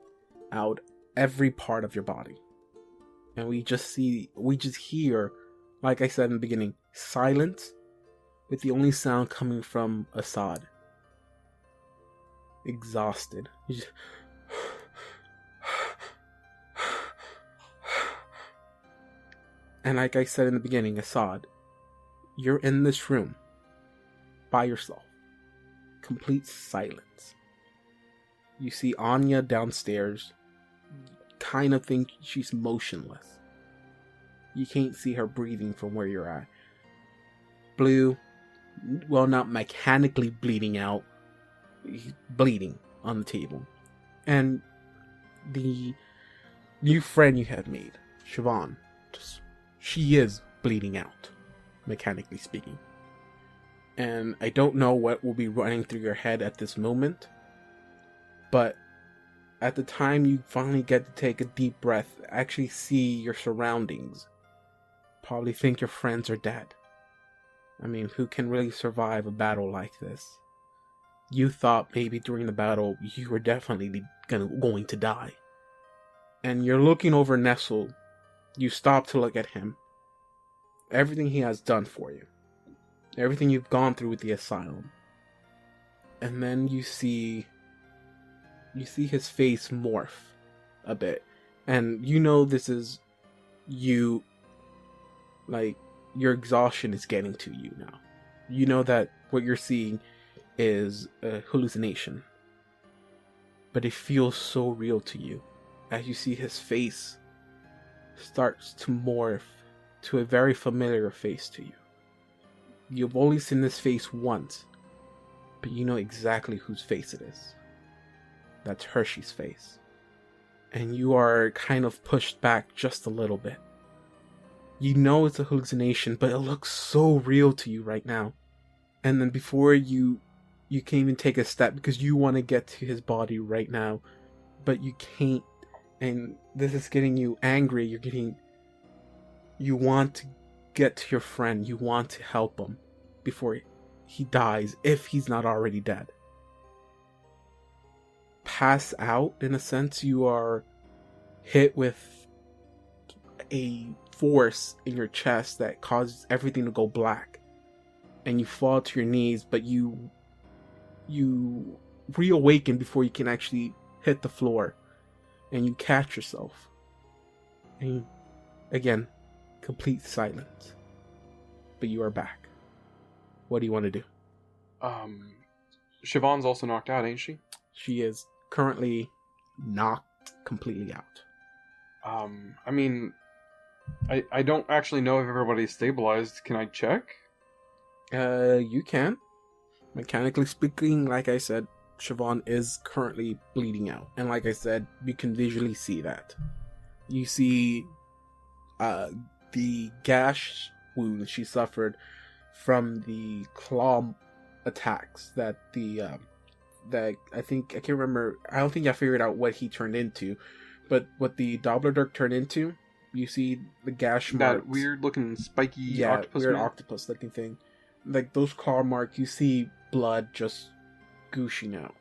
out every part of your body. And we just hear, like I said in the beginning, silence, with the only sound coming from Assad. Exhausted. And like I said in the beginning, Assad, you're in this room by yourself. Complete silence. You see Anya downstairs. Kind of think she's motionless. You can't see her breathing from where you're at. Blue, well, not mechanically bleeding out, bleeding on the table. And the new friend you have made, Siobhan, she is bleeding out, mechanically speaking. And I don't know what will be running through your head at this moment, but at the time you finally get to take a deep breath, actually see your surroundings, probably think your friends are dead. I mean, who can really survive a battle like this? You thought maybe during the battle you were definitely going to die. And you're looking over Nestle. You stop to look at him. Everything he has done for you. Everything you've gone through with the asylum. And then you see his face morph a bit. And you know this is you, like, your exhaustion is getting to you now. You know that what you're seeing is a hallucination. But it feels so real to you as you see his face starts to morph to a very familiar face to you. You've only seen this face once, but you know exactly whose face it is. That's Hershey's face. And you are kind of pushed back just a little bit. You know it's a hallucination, but it looks so real to you right now. And then before you can't even take a step because you want to get to his body right now, but you can't. And this is getting you angry. You want to get to your friend. You want to help him before he dies, if he's not already dead. Pass out, in a sense. You are hit with a force in your chest that causes everything to go black, and you fall to your knees, but you reawaken before you can actually hit the floor, and you catch yourself. And again, complete silence. But you are back. What do you want to do? Siobhan's also knocked out, ain't she? She is currently knocked completely out. I mean, I don't actually know if everybody's stabilized. Can I check? You can. Mechanically speaking, like I said, Siobhan is currently bleeding out. And like I said, you can visually see that. You see the gash wound she suffered from the claw attacks that that I can't remember. I don't think I figured out what he turned into, but what the Doppler Dirk turned into. You see the gash marks. That weird looking spiky octopus. Weird man? octopus looking thing. Like those claw marks, you see blood just gooshing out.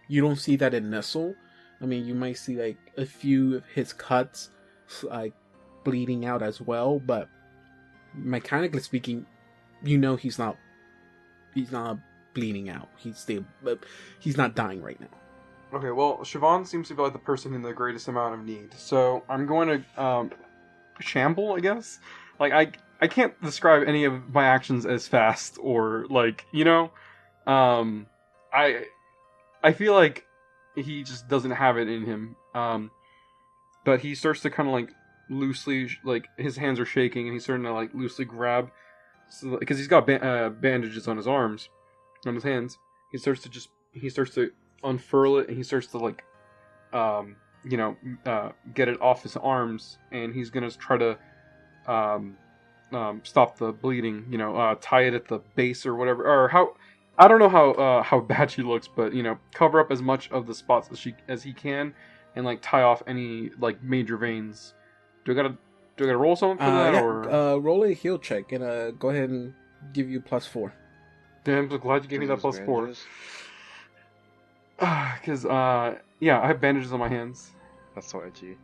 You don't see that in Nestle. I mean, you might see like a few of his cuts, like bleeding out as well. But mechanically speaking, you know he's not bleeding out. He's not dying right now. Okay, well, Siobhan seems to be like the person in the greatest amount of need. So I'm going to shamble, I guess. Like I can't describe any of my actions as fast or like, you know. I feel like he just doesn't have it in him. But he starts to kind of like loosely, like his hands are shaking and he's starting to like loosely grab, because he's got bandages on his arms, on his hands. He starts to unfurl it and he starts to like, get it off his arms, and he's gonna try to stop the bleeding. Tie it at the base or whatever, or how. I don't know how bad she looks, but cover up as much of the spots as he can, and like tie off any like major veins. Do I gotta roll something for that, or roll a heal check and go ahead and give you +4. Damn, I'm glad you gave me that +4. Because I have bandages on my hands. That's so edgy.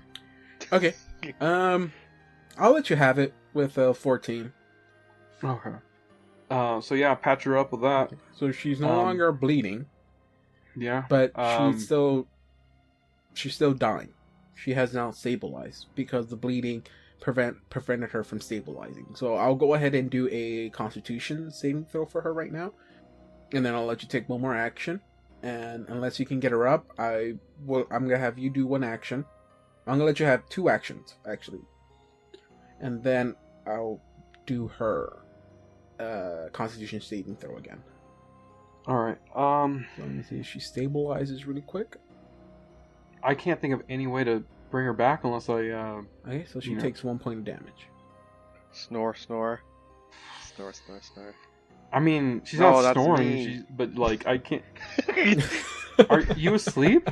Okay. I'll let you have it with 14. Okay. Patch her up with that. So she's no longer bleeding. Yeah. But she's still dying. She has now stabilized because the bleeding prevented her from stabilizing. So I'll go ahead and do a Constitution saving throw for her right now, and then I'll let you take one more action. And unless you can get her up, I'm gonna have you do one action. I'm gonna let you have 2 actions actually, and then I'll do her Constitution saving throw again. All right. Let me see if she stabilizes really quick. I can't think of any way to bring her back unless I. Okay, so she takes 1 point of damage. Snore. I mean, she's not snoring. But like, I can't. Are you asleep?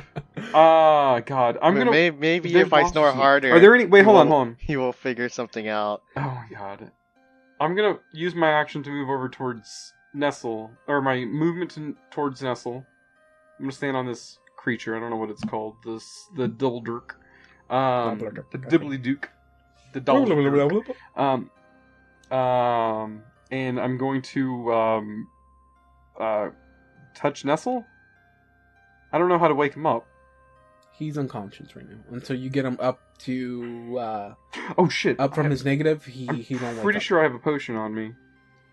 God, Maybe if I snore harder. Are there any? Wait, hold on. He will figure something out. Oh my God. I'm gonna use my action to move over towards Nestle, or my movement towards Nestle. I'm gonna stand on this creature. I don't know what it's called. The Dildurk. The Dibbly Duke. The Dildurk. And I'm going to touch Nestle. I don't know how to wake him up. He's unconscious right now until you get him up to. Oh shit! Up from his negative, he won't wake up. Pretty sure I have a potion on me.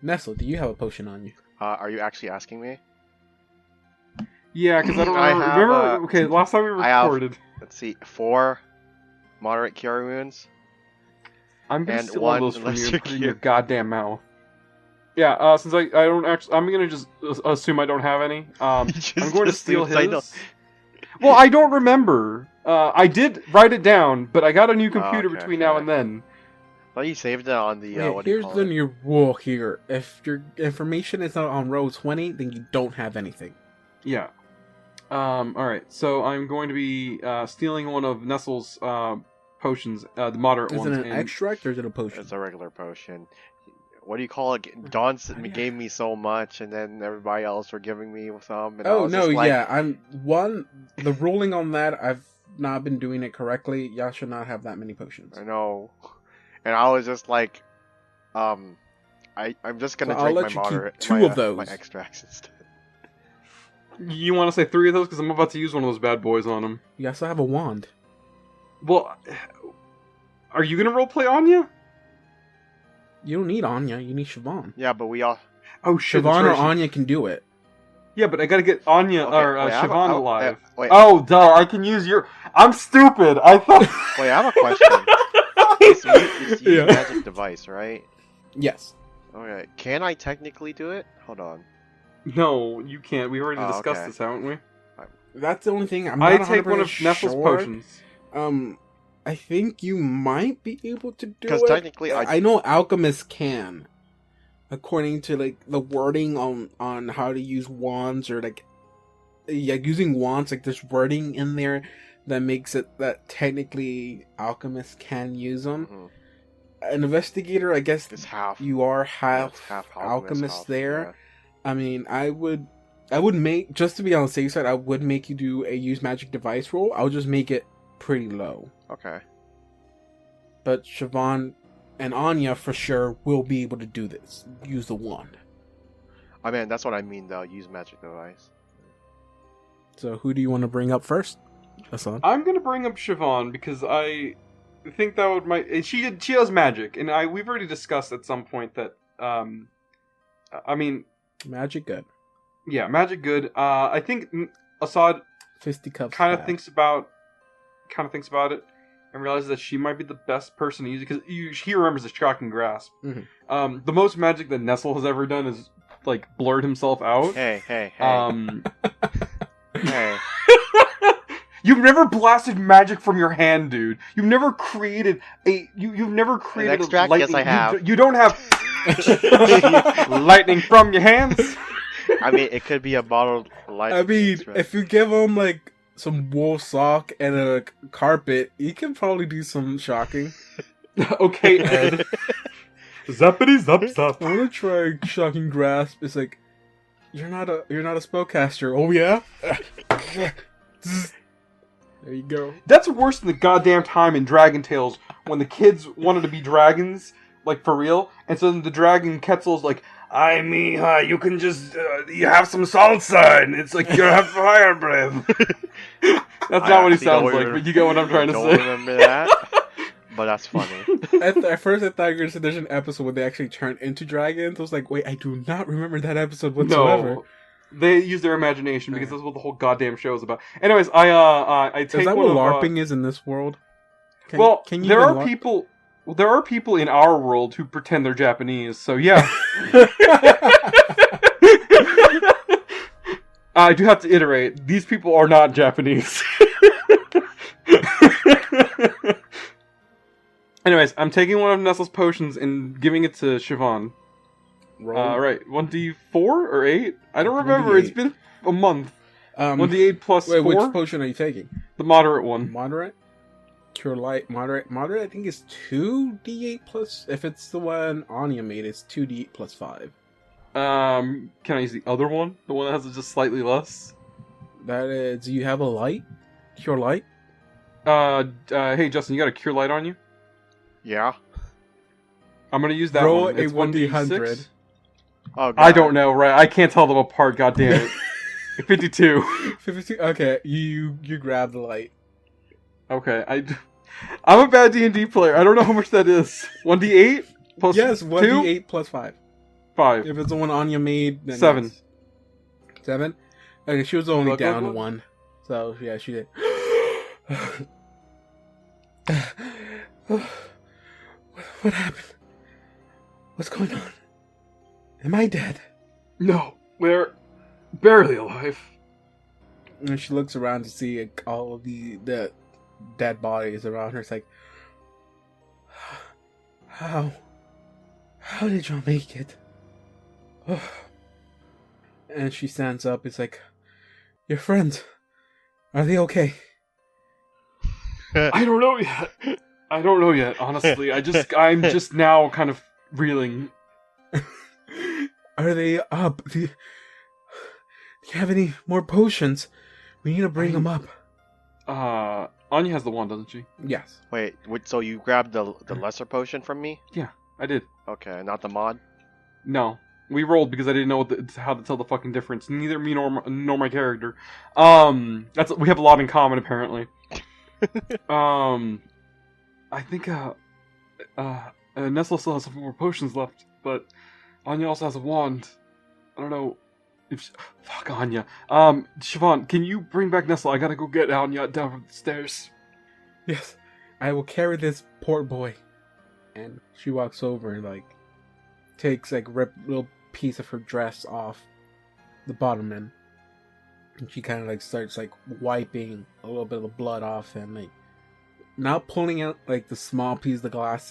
Nestle, do you have a potion on you? Are you actually asking me? Yeah, because I don't remember. Okay, last time we recorded. Let's see, 4 moderate cure wounds. I'm gonna steal one of those from you and put it in your goddamn mouth. Yeah, since I don't actually, I'm gonna just assume I don't have any. I'm going to steal his. Well, I don't remember. I did write it down, but I got a new computer between now and then. Well, you saved it on the. Here's the new rule here: if your information is not on row 20, then you don't have anything. Yeah. All right. So I'm going to be stealing one of Nestle's potions, the moderate ones. Is it an extract or is it a potion? It's a regular potion. What do you call it? Dawn gave me so much, and then everybody else were giving me some. And the ruling on that, I've not been doing it correctly. Y'all should not have that many potions. I know, and I was just like, I'm just gonna drink my moderate, two of those, my extracts instead. You want to say 3 of those because I'm about to use one of those bad boys on him. You also have a wand. Well, Are you gonna roleplay Anya? You don't need Anya. You need Siobhan. Yeah, but we all. Oh shit! Siobhan or that's right. Anya can do it. Yeah, but I gotta get Anya Okay, or wait, Siobhan I- alive. wait. Oh, duh! I can use your. I'm stupid. I thought. Wait, I have a question. It's Yeah. magic device, right? Yes. Okay. Can I technically do it? Hold on. No, you can't. We already Oh, discussed okay. this, haven't we? That's the only thing. I'm I not take one of 100% Nestle's sure. potions. I think you might be able to do it. Because technically, I know alchemists can, according to like the wording on how to use wands or like using wands. Like there's wording in there that makes it that technically alchemists can use them. Mhm. An investigator, I guess It's half. you are yeah, half, it's half alchemist half- there. I mean, I would make, just to be on the safe side, I would make you do a use magic device roll. I would just make it pretty low. Yeah. Okay. But Siobhan and Anya for sure will be able to do this. Use the wand. I mean, that's what I mean, though. Use magic device. So who do you want to bring up first? Hassan. I'm gonna bring up Siobhan because I think that would she does magic, and we've already discussed at some point that I mean, Magic good. yeah, magic good. I think Assad Fisticuffs. kind of bad. thinks about it and realizes that she might be the best person to use it because he remembers the shocking grasp. Mhm. The most magic that Nestle has ever done is like blurred himself out. Hey. Hey. You've never blasted magic from your hand, dude. You've never created you've never created extract? a lightning. Yes, I have. You don't have lightning from your hands. I mean, it could be a bottled light. I mean, if you give him like some wool sock and a carpet, he can probably do some shocking. Okay, Ed. Zappity zap zap. I want to try shocking grasp. It's like you're not a spellcaster. Oh yeah. There you go. That's worse than the goddamn time in Dragon Tales when the kids wanted to be dragons, like for real, and so then the dragon Quetzal's like, I mean, you can just, you have some salsa, and it's like, you have fire breath. That's not what he sounds like, but you get what I'm trying to don't say. remember that, but that's funny. At first, I thought you were going to say there's an episode where they actually turn into dragons. I was like, wait, I do not remember that episode whatsoever. No. They use their imagination because that's what the whole goddamn show is about. Anyways, I take Is that one what of, LARPing is in this world? Can you there are LARP? people. Well, there are people in our world who pretend they're Japanese, so yeah. I do have to iterate. These people are not Japanese. Anyways, I'm taking one of Nestle's potions and giving it to Siobhan. Right, 1d4 or 8? I don't remember. 1d8. It's been a month. 1d8 plus Wait, 4? which potion are you taking? The moderate one. Moderate? Cure light, moderate. Moderate, I think, is 2d8 plus. If it's the one Anya made, it's 2d8 plus 5. Can I use the other one? The one that has just slightly less? That is. Do you have a light? Cure light? Hey Justin, you got a cure light on you? Yeah. I'm gonna use that Roll one. a It's 1d100. Oh, God. I don't know, right? I can't tell them apart, goddammit. 52. 52. Okay, you grab the light. Okay, I'm a bad D&D player. I don't know how much that is. 1d8 plus Yes, 2? 1d8 plus 5. 5. If it's the one Anya made, then 7. yes. 7? Okay, she was only Look. down 1. So, yeah, she did. What happened? What's going on? Am I dead? No, we're barely alive. And she looks around to see like, all of the dead bodies around her. It's like, how did y'all make it? And she stands up. It's like, your friends, are they okay? I don't know yet. Honestly. I'm just now kind of reeling. Are they up? Do you have any more potions? We need to bring them up. Anya has the one, doesn't she? Yes. Wait, so you grabbed the lesser potion from me? Yeah, I did. Okay, not the mod? No. We rolled because I didn't know how to tell the fucking difference. Neither me nor my character. We have a lot in common apparently. I think Nestle still has some more potions left, but Anya also has a wand. I don't know if... Fuck Anya. Siobhan, can you bring back Nestle? I gotta go get Anya down from the stairs. Yes, I will carry this poor boy. And she walks over and, like, takes, like, a little piece of her dress off the bottom end. And she kind of, like, starts, like, wiping a little bit of the blood off and, like, not pulling out, like, the small piece of the glass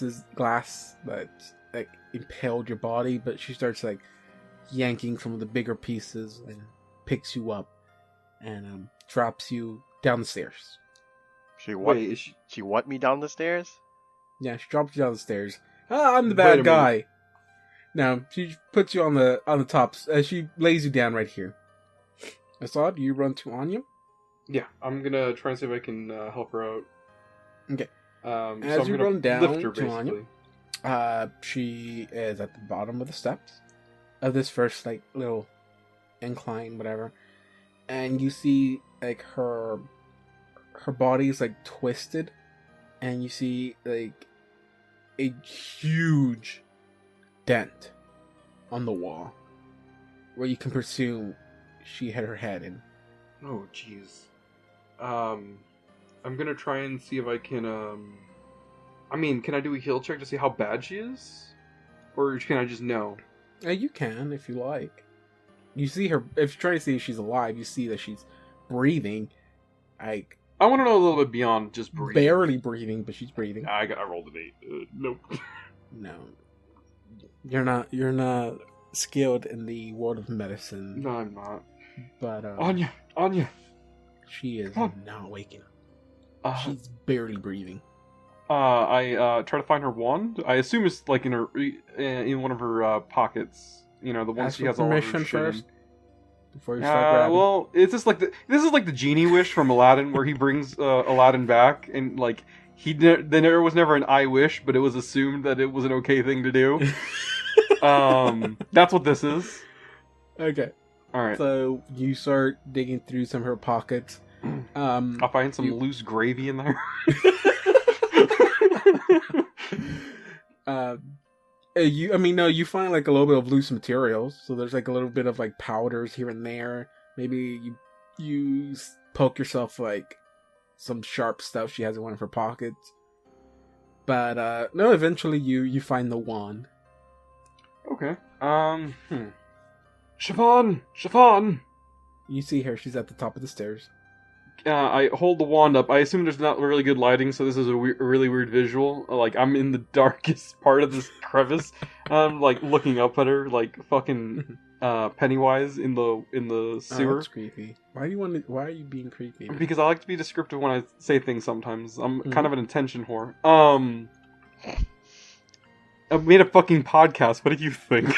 that, like, impaled your body, but she starts, like, yanking some of the bigger pieces and picks you up and drops you down the stairs. She Wait, she want me down the stairs? Yeah, she drops you down the stairs. Ah, I'm the bad guy. Now she puts you on the top. She lays you down right here. Assad, you run to Anya. Yeah, I'm gonna try and see if I can help her out. Okay. As you run down lift her, to Anya, she is at the bottom of the steps of this first, like, little incline, whatever, and you see, like, her body is, like, twisted, and you see, like, a huge dent on the wall where you can presume she hit her head in. Oh, jeez. I'm gonna try and see if I can, can I do a heal check to see how bad she is? Or can I just know? You can, if you like. You see her, if you're trying to see if she's alive, you see that she's breathing. I want to know a little bit beyond just breathing. Barely breathing, but she's breathing. I rolled an 8. Nope. No. You're not skilled in the world of medicine. No, I'm not. But, Anya! She is not waking up. She's barely breathing. I try to find her wand. I assume it's like in one of her pockets. You know, the one she has all of her shit first in. Before you start grabbing. Well, it's just like this is like the genie wish from Aladdin, where he brings Aladdin back, and like there was never an I wish, but it was assumed that it was an okay thing to do. That's what this is. Okay. All right. So you start digging through some of her pockets. I'll find some loose gravy in there. You find like a little bit of loose materials. So there's like a little bit of like powders here and there. Maybe you poke yourself like some sharp stuff she has in one of her pockets. But no, eventually you find the wand. Okay. Siobhan! You see her. She's at the top of the stairs. I hold the wand up. I assume there's not really good lighting, so this is a really weird visual. Like, I'm in the darkest part of this crevice. I'm, like, looking up at her, like, fucking Pennywise in the sewer. Oh, that's creepy. Why are you being creepy? Because I like to be descriptive when I say things sometimes. I'm kind of an attention whore. I made a fucking podcast. What do you think?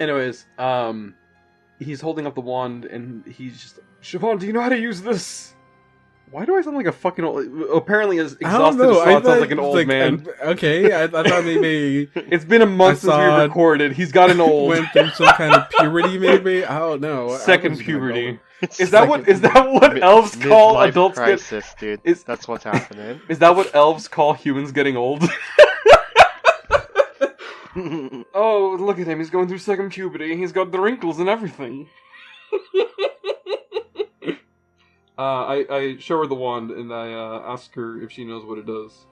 Anyways, he's holding up the wand, and he's just, Siobhan, do you know how to use this? Why do I sound like a fucking old... Apparently, as exhausted as Saad sounds like an old man. Okay, I thought maybe... It's been a month since we recorded. He's gotten old. Went through some kind of puberty, maybe? I don't know. Second puberty. Is that what elves call adults crisis, dude. That's what's happening. Is that what elves call humans getting old? Oh, look at him. He's going through second puberty. He's got the wrinkles and everything. I show her the wand, and I ask her if she knows what it does.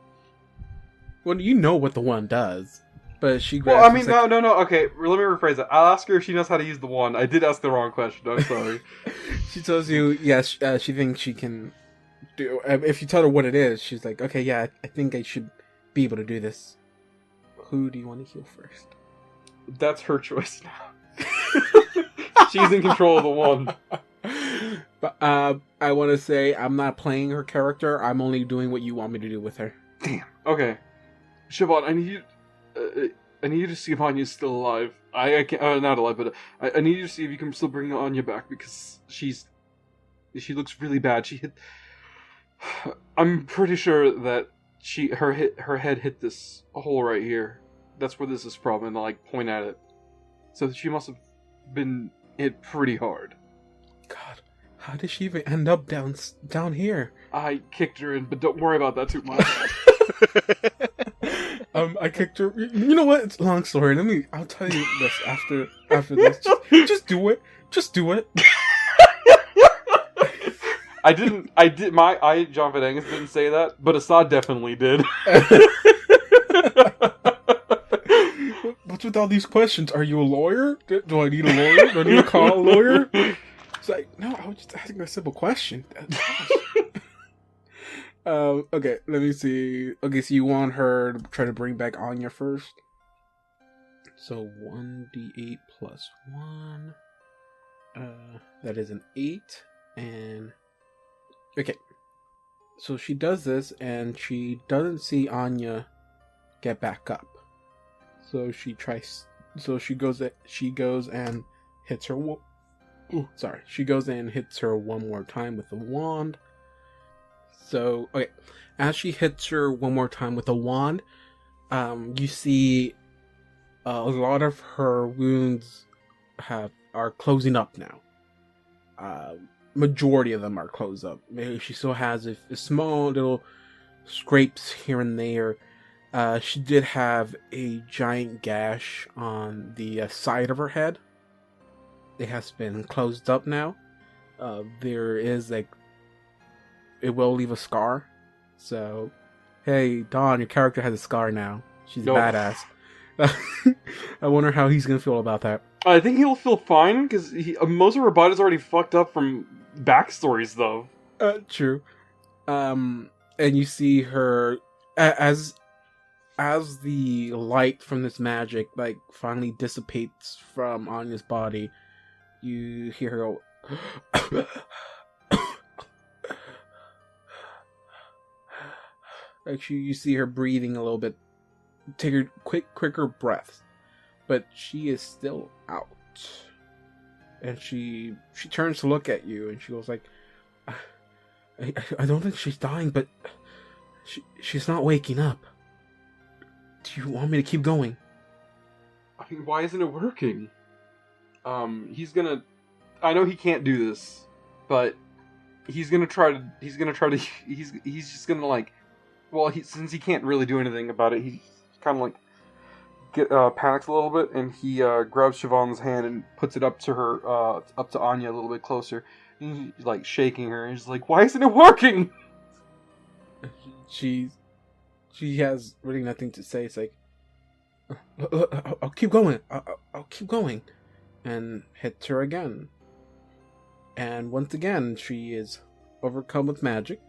Well, you know what the wand does. But she grabs... Well, I mean, no. Okay, let me rephrase it. I'll ask her if she knows how to use the wand. I did ask the wrong question. I'm sorry. She tells you, yes, she thinks she can do... if you tell her what it is, she's like, okay, yeah, I think I should be able to do this. Who do you want to heal first? That's her choice now. She's in control of the wand. But I want to say I'm not playing her character. I'm only doing what you want me to do with her. Damn. Okay. Siobhan, I need you to see if Anya's still alive. I can't, not alive, but I need you to see if you can still bring Anya back, because she looks really bad. I'm pretty sure that her head hit this hole right here. That's where this is from, and I like point at it. So she must have been hit pretty hard. God, How did she even end up down here? I kicked her in, but don't worry about that too much. I kicked her. You know what? It's a long story. I'll tell you this after this. Just do it. Just do it. John Vedangas didn't say that, but Assad definitely did. What's with all these questions? Are you a lawyer? Do I need a lawyer? Do I need to call a lawyer? It's like, no, I was just asking a simple question. Okay, let me see. Okay, so you want her to try to bring back Anya first? So 1d8 plus 1. That is an 8. And... okay. So she does this, and she doesn't see Anya get back up. So she tries... so she goes and hits her... she goes and hits her one more time with the wand. So, okay, as she hits her one more time with the wand, you see a lot of her wounds are closing up now. Majority of them are closed up. Maybe she still has a small little scrapes here and there. She did have a giant gash on the side of her head. It has been closed up now. There is like... it will leave a scar. So, hey, Dawn, your character has a scar now. She's a badass. I wonder how he's gonna feel about that. I think he'll feel fine, because most of her body's already fucked up from backstories, though. True. And you see her... as the light from this magic, like, finally dissipates from Anya's body, you hear her go... Actually, you see her breathing a little bit, take her quicker breaths, but she is still out. And she turns to look at you, and she goes like, I don't think she's dying, but she's not waking up. Do you want me to keep going? I mean, why isn't it working? He's I know he can't do this, but he's just gonna like... well, since he can't really do anything about it, he kind of like panics a little bit, and he grabs Siobhan's hand and puts it up to her, up to Anya a little bit closer. And he's like shaking her, and he's like, "Why isn't it working?" She has really nothing to say. It's like, I'll keep going. I'll keep going, and hits her again. And once again, she is overcome with magic.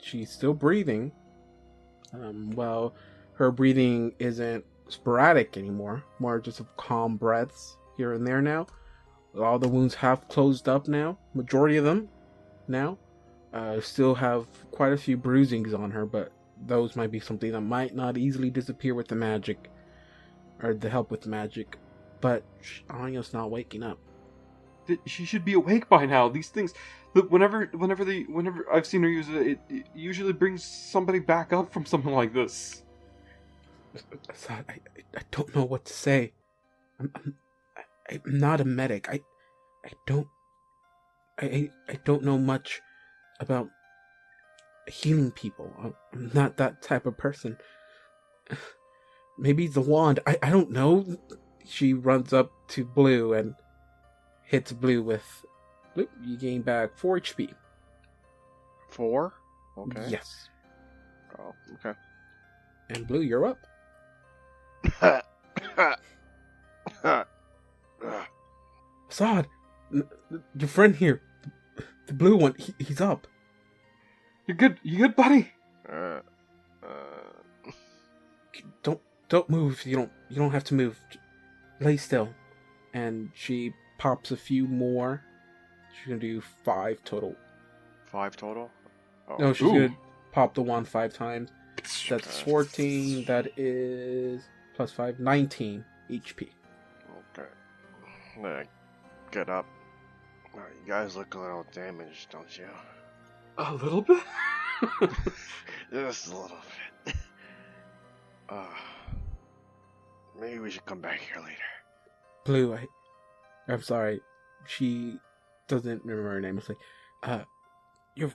She's still breathing. Well, her breathing isn't sporadic anymore, more just of calm breaths here and there now. All the wounds have closed up now, majority of them now. Still have quite a few bruisings on her, but those might be something that might not easily disappear with the magic, or the help with magic. But Anya's not waking up. She should be awake by now. These things... look, whenever I've seen her use it, it usually brings somebody back up from something like this. I don't know what to say. I'm not a medic. I don't know much about healing people. I'm not that type of person. Maybe the wand. I don't know. She runs up to Blue and hits Blue with... you gain back 4 HP. 4? Okay. Yes. Oh, okay. And Blue, you're up. Assad, your friend here, the blue one, he's up. You good, buddy? Don't move. You don't have to move. Lay still. And she pops a few more. She's gonna do 5 total. 5 total? Oh. No, she's gonna pop the wand 5 times. That's 14. That is plus 5, 19 HP. Okay. Get up. You guys look a little damaged, don't you? A little bit? Just a little bit. Maybe we should come back here later. Blue, I'm sorry. She doesn't remember her name. It's like, You're,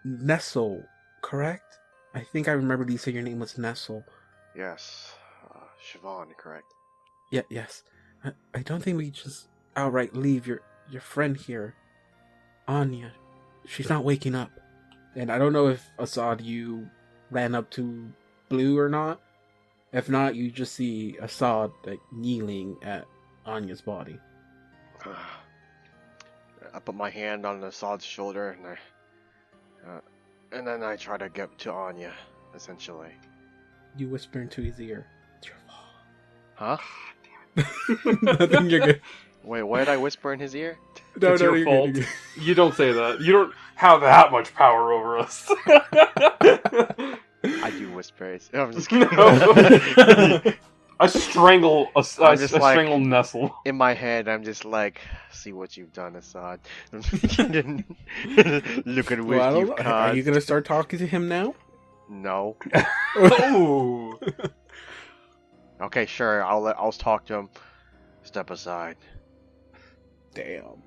Nestle, correct? I think I remembered you said your name was Nestle. Yes. Siobhan, correct? Yeah, yes. I don't think we just outright leave your friend here. Anya. She's not waking up. And I don't know if, Assad, you ran up to Blue or not. If not, you just see Assad like kneeling at Anya's body. I put my hand on Assad's shoulder and then I try to get to Anya, essentially. You whisper into his ear. It's your Huh? fault. Nothing, you're good. Wait, what did I whisper in his ear? No, It's your you're fault. good. You don't say that. You don't have that much power over us. I do whisper. I'm just kidding. I strangle strangle Nestle. In my head, I'm just like, see what you've done, Assad. Look at what you've caused. Are you gonna start talking to him now? No. Oh. Okay, sure. I'll talk to him. Step aside. Damn.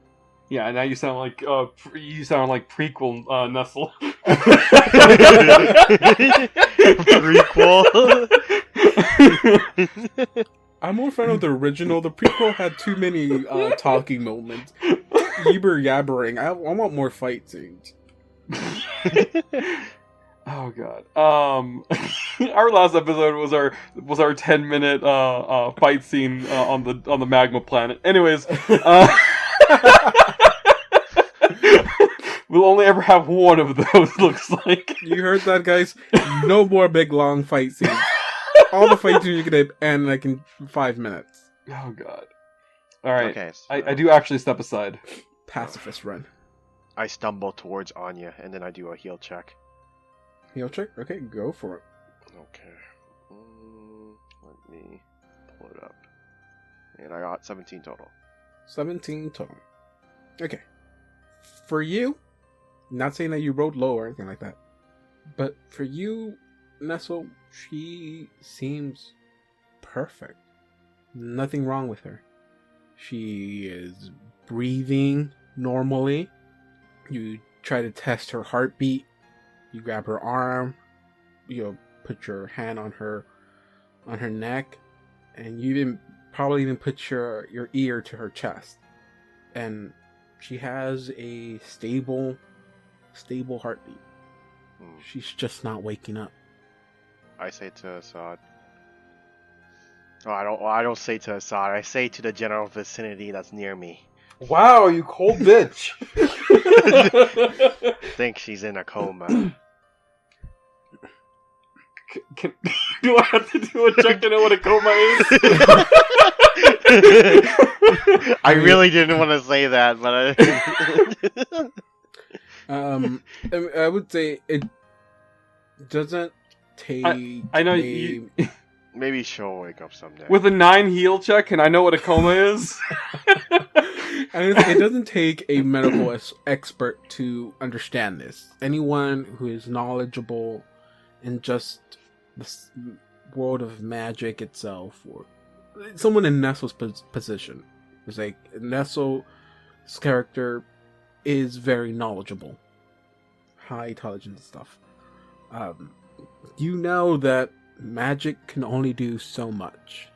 Yeah, now you sound like prequel Nestle. Prequel. I'm more fan of the original. The prequel had too many talking moments. Yibber yabbering. I want more fight scenes. Oh god. Our last episode was our 10-minute fight scene on the magma planet. Anyways, we'll only ever have one of those. Looks like You heard that, guys? No more big long fight scenes. All the fight scenes are gonna end like in 5 minutes. Oh god. All right. Okay, so I do actually step aside. Pacifist run. I stumble towards Anya, and then I do a heal check. Heal check? Okay, go for it. Okay. Let me pull it up. And I got 17 total. 17 total. Okay. For you, not saying that you rolled low or anything like that, but for you, Nestle, she seems perfect. Nothing wrong with her. She is breathing normally. You try to test her heartbeat. You grab her arm. Put your hand on her neck, and you probably even put your ear to her chest. And she has a stable heartbeat. She's just not waking up. I say to Assad. Oh, I don't say to Assad. I say to the general vicinity that's near me. Wow, you cold bitch. Think she's in a coma. Do I have to do a check to know what a coma is? I really didn't want to say that, but I would say it doesn't take. I know you. maybe she'll wake up someday. With a 9 heal check, and I know what a coma is. And it doesn't take a medical expert to understand this. Anyone who is knowledgeable in just the world of magic itself, or someone in Nestle's position, is like Nestle's character is very knowledgeable, high intelligence stuff. You know that magic can only do so much.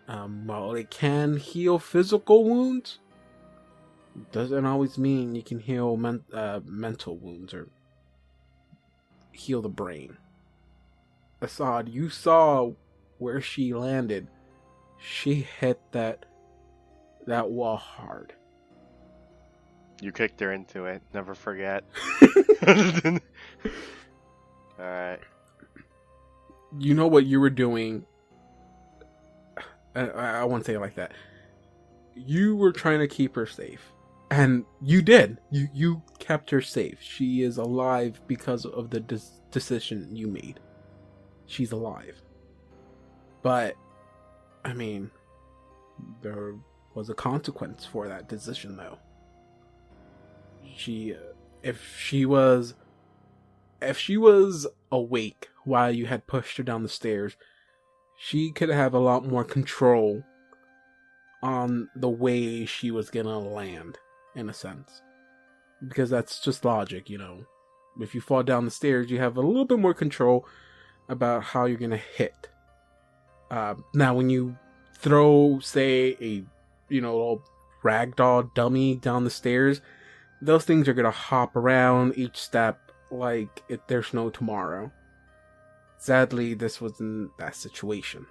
While it can heal physical wounds, it doesn't always mean you can heal mental wounds or heal the brain. Assad, you saw where she landed. She hit that wall hard. You kicked her into it. Never forget. Alright. You know what you were doing. I won't say it like that. You were trying to keep her safe. And you did. You kept her safe. She is alive because of the decision you made. She's alive. But, I mean, there was a consequence for that decision, though. If she was awake while you had pushed her down the stairs, she could have a lot more control on the way she was gonna land, in a sense. because that's just logic, you know. If you fall down the stairs, you have a little bit more control about how you're gonna hit. Now, when you throw, say, a little ragdoll dummy down the stairs, those things are gonna hop around each step like there's no tomorrow. Sadly, this wasn't that situation.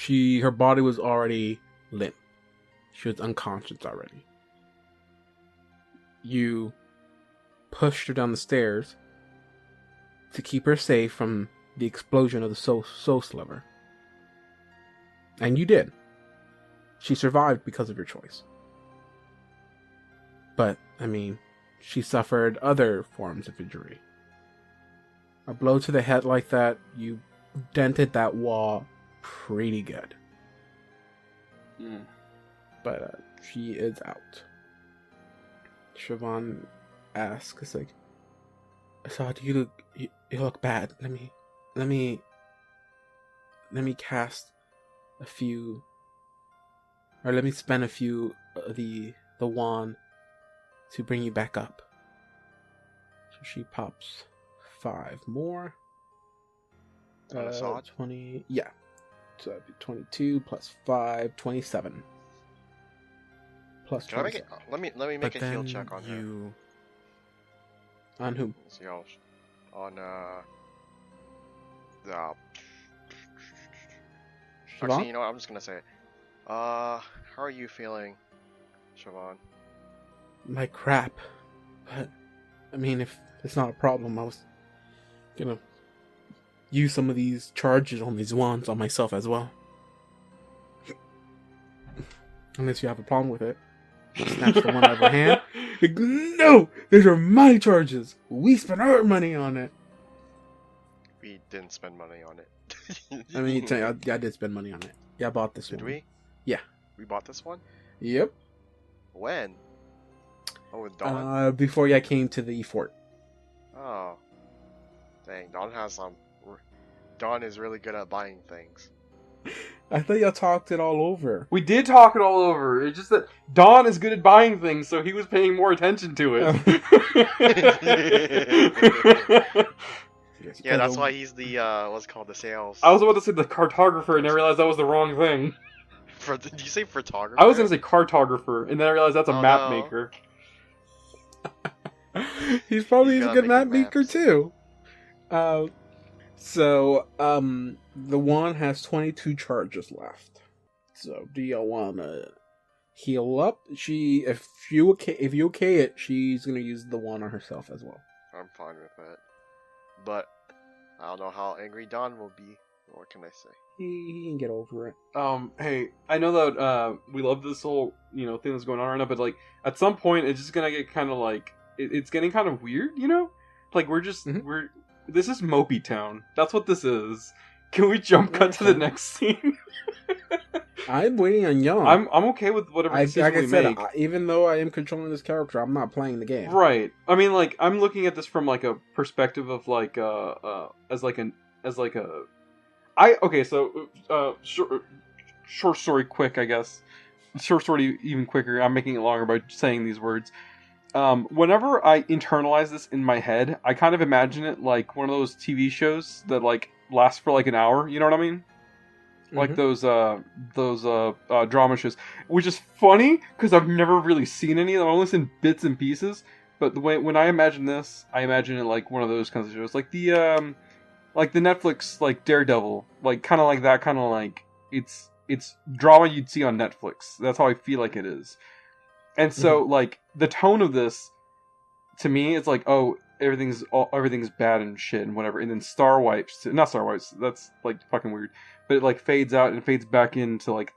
Her body was already limp. She was unconscious already. You pushed her down the stairs to keep her safe from the explosion of the soul sliver. And you did. She survived because of your choice. But, I mean, she suffered other forms of injury. A blow to the head like that, you dented that wall pretty good. But she is out. Siobhan asks, it's like, Assad, you look bad. Let me cast a few, or let me spend a few of the wand to bring you back up. So she pops 5 more. 20, yeah. So that'd be 22 plus 5, 27. Plus Can I make it? Let me make a heal check on her. On whom? See how on the. Actually, you know what? I'm just gonna say it. How are you feeling, Siobhan? Like crap. But I mean, if it's not a problem, I was gonna use some of these charges on these wands on myself as well. Unless you have a problem with it. Snatch the one out of her hand. Like, no! These are my charges! We spent our money on it! We didn't spend money on it. I mean, I did spend money on it. Yeah, I bought this one. Did we? Yeah. We bought this one? Yep. When? Oh, with Dawn? Before I came to the fort. Oh. Dang, Dawn is really good at buying things. I thought y'all talked it all over. We did talk it all over. It's just that Don is good at buying things, so he was paying more attention to it. Yeah, that's why he's the, what's it called, the sales. I was about to say the cartographer, and I realized that was the wrong thing. Did you say photographer? I was going to say cartographer, and then I realized that's a map maker. He's probably a good map maker, too. So, the wand has 22 charges left. So, do y'all want to heal up? If you okay it, she's gonna use the wand on herself as well. I'm fine with it, but I don't know how angry Don will be. What can I say? He can get over it. Hey, I know that we love this whole thing that's going on right now, but like at some point it's just gonna get kind of like it's getting kind of weird, Like we're just This is Mopey Town. That's what this is. Can we jump cut to the next scene? I'm waiting on y'all. I'm okay with whatever decision we make. Even though I am controlling this character, I'm not playing the game. Right. I mean, like, I'm looking at this from like a perspective of like short story quick, I guess. Short story even quicker. I'm making it longer by saying these words. Whenever I internalize this in my head, I kind of imagine it like one of those TV shows that like last for like an hour. You know what I mean? Like those drama shows, which is funny because I've never really seen any. I've only seen bits and pieces. But when I imagine this, I imagine it like one of those kinds of shows, like the Netflix like Daredevil, like kind of like that, kind of like it's drama you'd see on Netflix. That's how I feel like it is. And so, like, the tone of this, to me, it's like, oh, everything's bad and shit and whatever. And then not Star Wipes, that's, like, fucking weird. But it, like, fades out and fades back into, like,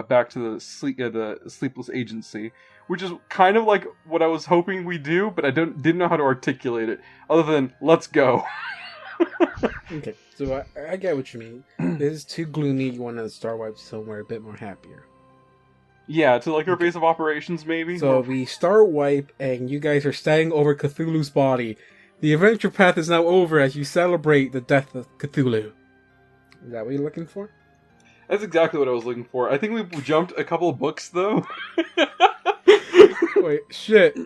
back to the Sleepless Agency. Which is kind of like what I was hoping we do, but I didn't know how to articulate it. Other than, let's go. Okay, so I get what you mean. This is too gloomy, you want to Star Wipes somewhere a bit more happier. Yeah, to like our base of operations, maybe. So we start wipe, and you guys are standing over Cthulhu's body. The adventure path is now over as you celebrate the death of Cthulhu. Is that what you're looking for? That's exactly what I was looking for. I think we jumped a couple of books, though. Wait, shit.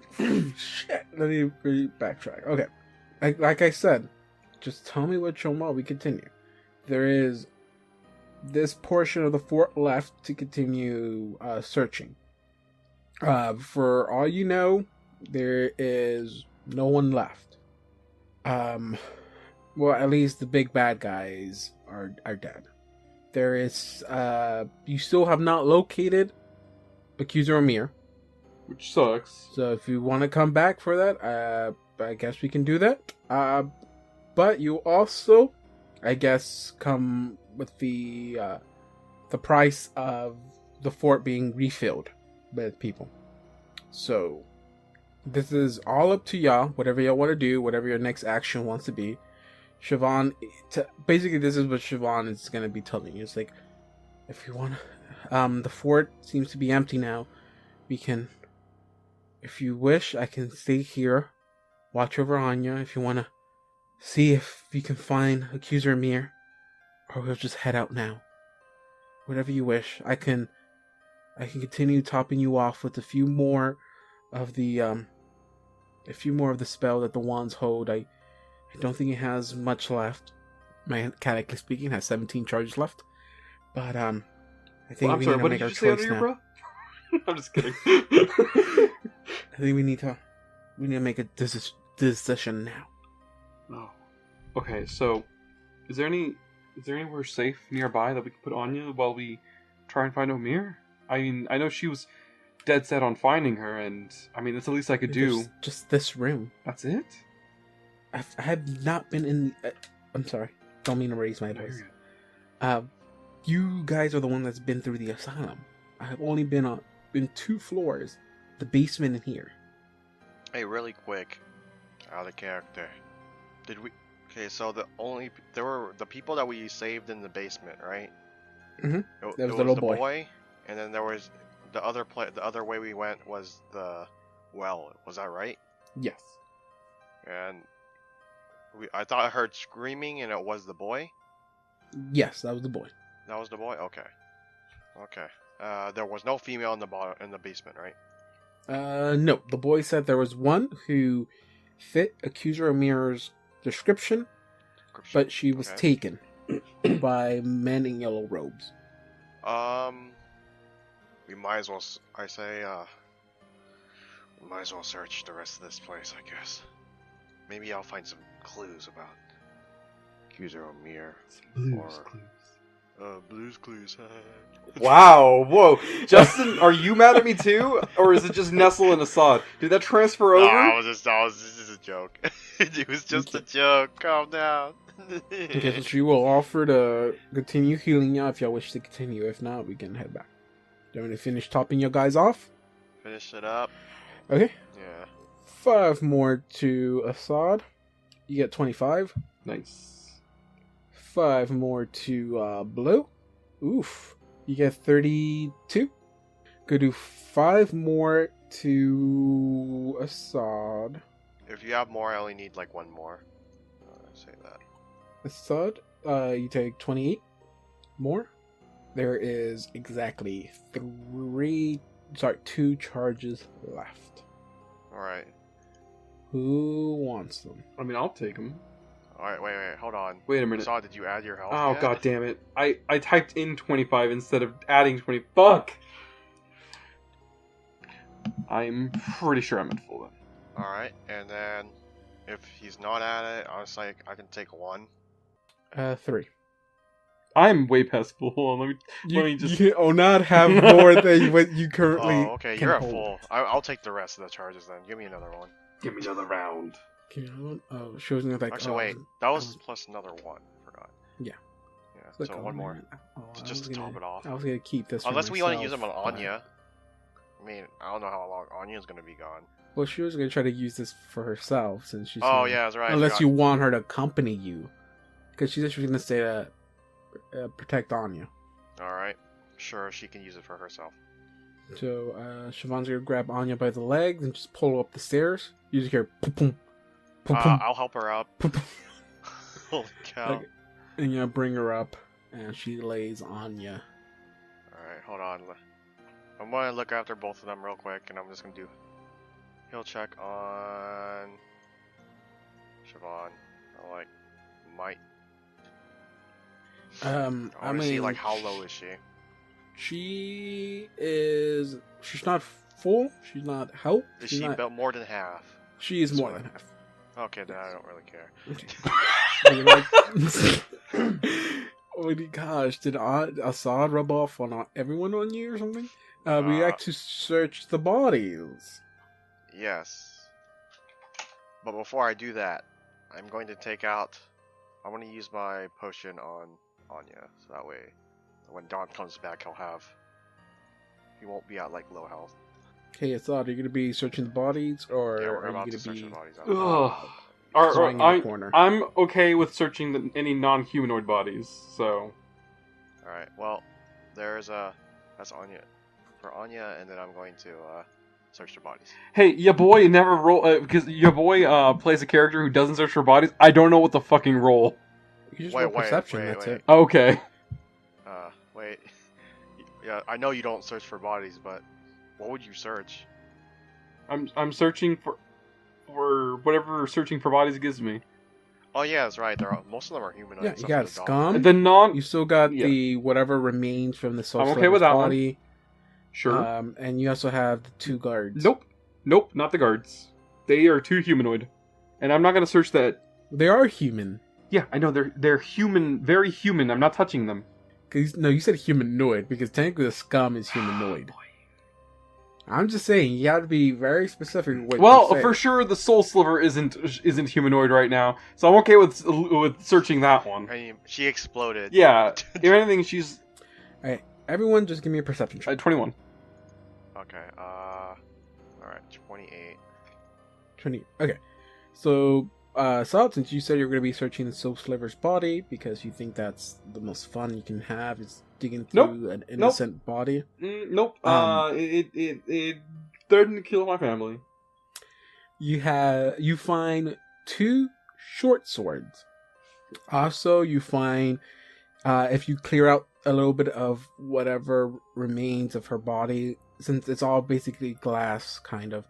Shit. Let me backtrack. Okay. Like I said, just tell me what you want. We continue. There is this portion of the fort left to continue searching. For all you know, there is no one left. Well, at least the big bad guys are dead. There is, you still have not located Accuser Amir. Which sucks. So if you want to come back for that, I guess we can do that. But you also, I guess, come with the price of the fort being refilled with people. So this is all up to y'all. Whatever y'all want to do, whatever your next action wants to be. Siobhan, basically this is what Siobhan is going to be telling you. It's like, if you want to, the fort seems to be empty now. We can, if you wish, I can stay here, watch over Anya. If you want to see if you can find Accuser Amir, or we'll just head out now. Whatever you wish. I can continue topping you off with a few more of the spell that the wands hold. I don't think it has much left. Mechanically speaking, it has 17 charges left. But I think we need to make our choice now. I'm just kidding. I think we need to make a decision now. Oh. Okay, so is there anywhere safe nearby that we can put Anya while we try and find Omir? I mean, I know she was dead set on finding her, and I mean that's the least I could do. There's just this room. That's it? I have not been in. I'm sorry. Don't mean to raise my voice. You guys are the one that's been through the asylum. I have only been in 2 floors, the basement and here. Hey, really quick, out of character. Did we? Okay, so there were the people that we saved in the basement, right? Mm-hmm. It That was was the little the boy. and then there was the other way we went was the well. Was that right? Yes. And I thought I heard screaming, and it was the boy. Yes, that was the boy. That was the boy. Okay. There was no female in the basement, right? No. The boy said there was one who fit Accuser Amir's description, but she was taken by men in yellow robes. We might as well. I say, we might as well search the rest of this place. I guess. Maybe I'll find some clues about Accuser Amir. Blues Clues. Wow, whoa. Justin, are you mad at me too? Or is it just Nestle and Assad? Did that transfer over? No, this is a joke. It was just a joke. Calm down. Okay, so she will offer to continue healing you if y'all wish to continue. If not, we can head back. Do you want to finish topping your guys off? Finish it up. Okay. Yeah. 5 more to Assad. You get 25. Nice. 5 more to Blue. Oof. You get 32. Go do 5 more to Assad. If you have more, I only need like 1 more. Say that. Assad, you take 28 more. There is exactly 2 charges left. Alright. Who wants them? I mean, I'll take them. Alright, wait, hold on. Wait a minute. Saw, did you add your health Oh, yet? god damn it. I typed in 25 instead of adding 20. Fuck! I'm pretty sure I'm at full then. Alright, and then if he's not at it, honestly, I can take 1. 3. I'm way past full. Hold on, let me just... You will not have more than what you currently Oh, okay, can you're at hold. full. I'll take the rest of the charges then. Give me another one. Give me another round. Okay, oh, she was gonna like. Actually, wait. That was plus another 1. I forgot. Yeah. Yeah, Look, so 1 more. Just to top it off. I was gonna keep this. Unless for we want to myself, use them on but- Anya. I mean, I don't know how long Anya's gonna be gone. Well, she was gonna try to use this for herself since she's. Oh, yeah, that's right. I Unless forgot. you want her to accompany you, because she's actually gonna stay to protect Anya. Alright. Sure, she can use it for herself. So Siobhan's gonna grab Anya by the legs and just pull her up the stairs. You just hear pum pum pum pum. I'll help her up. Pum, pum. Holy cow. And you bring her up, and she lays Anya. Alright, hold on. I'm gonna look after both of them real quick, and I'm just gonna do he'll check on Siobhan. Like, might. I want to see like how low is she? She's not full. She's not health. Is she about more than half? She is more than half. Okay, then I don't really care. Oh my gosh, did Assad rub off on everyone on you or something? We like to search the bodies. Yes. But before I do that, I'm going to take out... I want to use my potion on Anya, so that way when Dawn comes back, he won't be at like low health. Hey, Assad, are you going to be searching the bodies, or Yeah, we're are you about going to to search be... the bodies. Throwing in the corner? I'm okay with searching any non-humanoid bodies, so... Alright, well, that's Anya. For Anya, and then I'm going to search the bodies. Hey, your boy never roll... because your boy plays a character who doesn't search for bodies. I don't know what the fucking roll. You just roll perception, that's it. Okay. Wait. Yeah, I know you don't search for bodies, but what would you search? I'm searching for whatever searching for bodies gives me. Oh yeah, that's right. Most of them are humanoid. Yeah, you got scum. You still got the whatever remains from the soul. I'm okay with that body. One. Sure. And you also have the 2 guards. Nope, not the guards. They are too humanoid, and I'm not gonna search that. They are human. Yeah, I know they're human, very human. I'm not touching them. No, you said humanoid because technically the scum is humanoid. I'm just saying you got to be very specific. For sure, the soul sliver isn't humanoid right now, so I'm okay with searching that one. I mean, she exploded. Yeah, if anything, she's. All right, everyone, just give me a perception check. 21. Okay. All right, 28. 20. Okay, so Sal, since you said you're going to be searching the soul sliver's body because you think that's the most fun you can have is digging through an innocent body. Nope. It threatened to kill my family. You find 2 short swords. Also, you find if you clear out a little bit of whatever remains of her body, since it's all basically glass, kind of.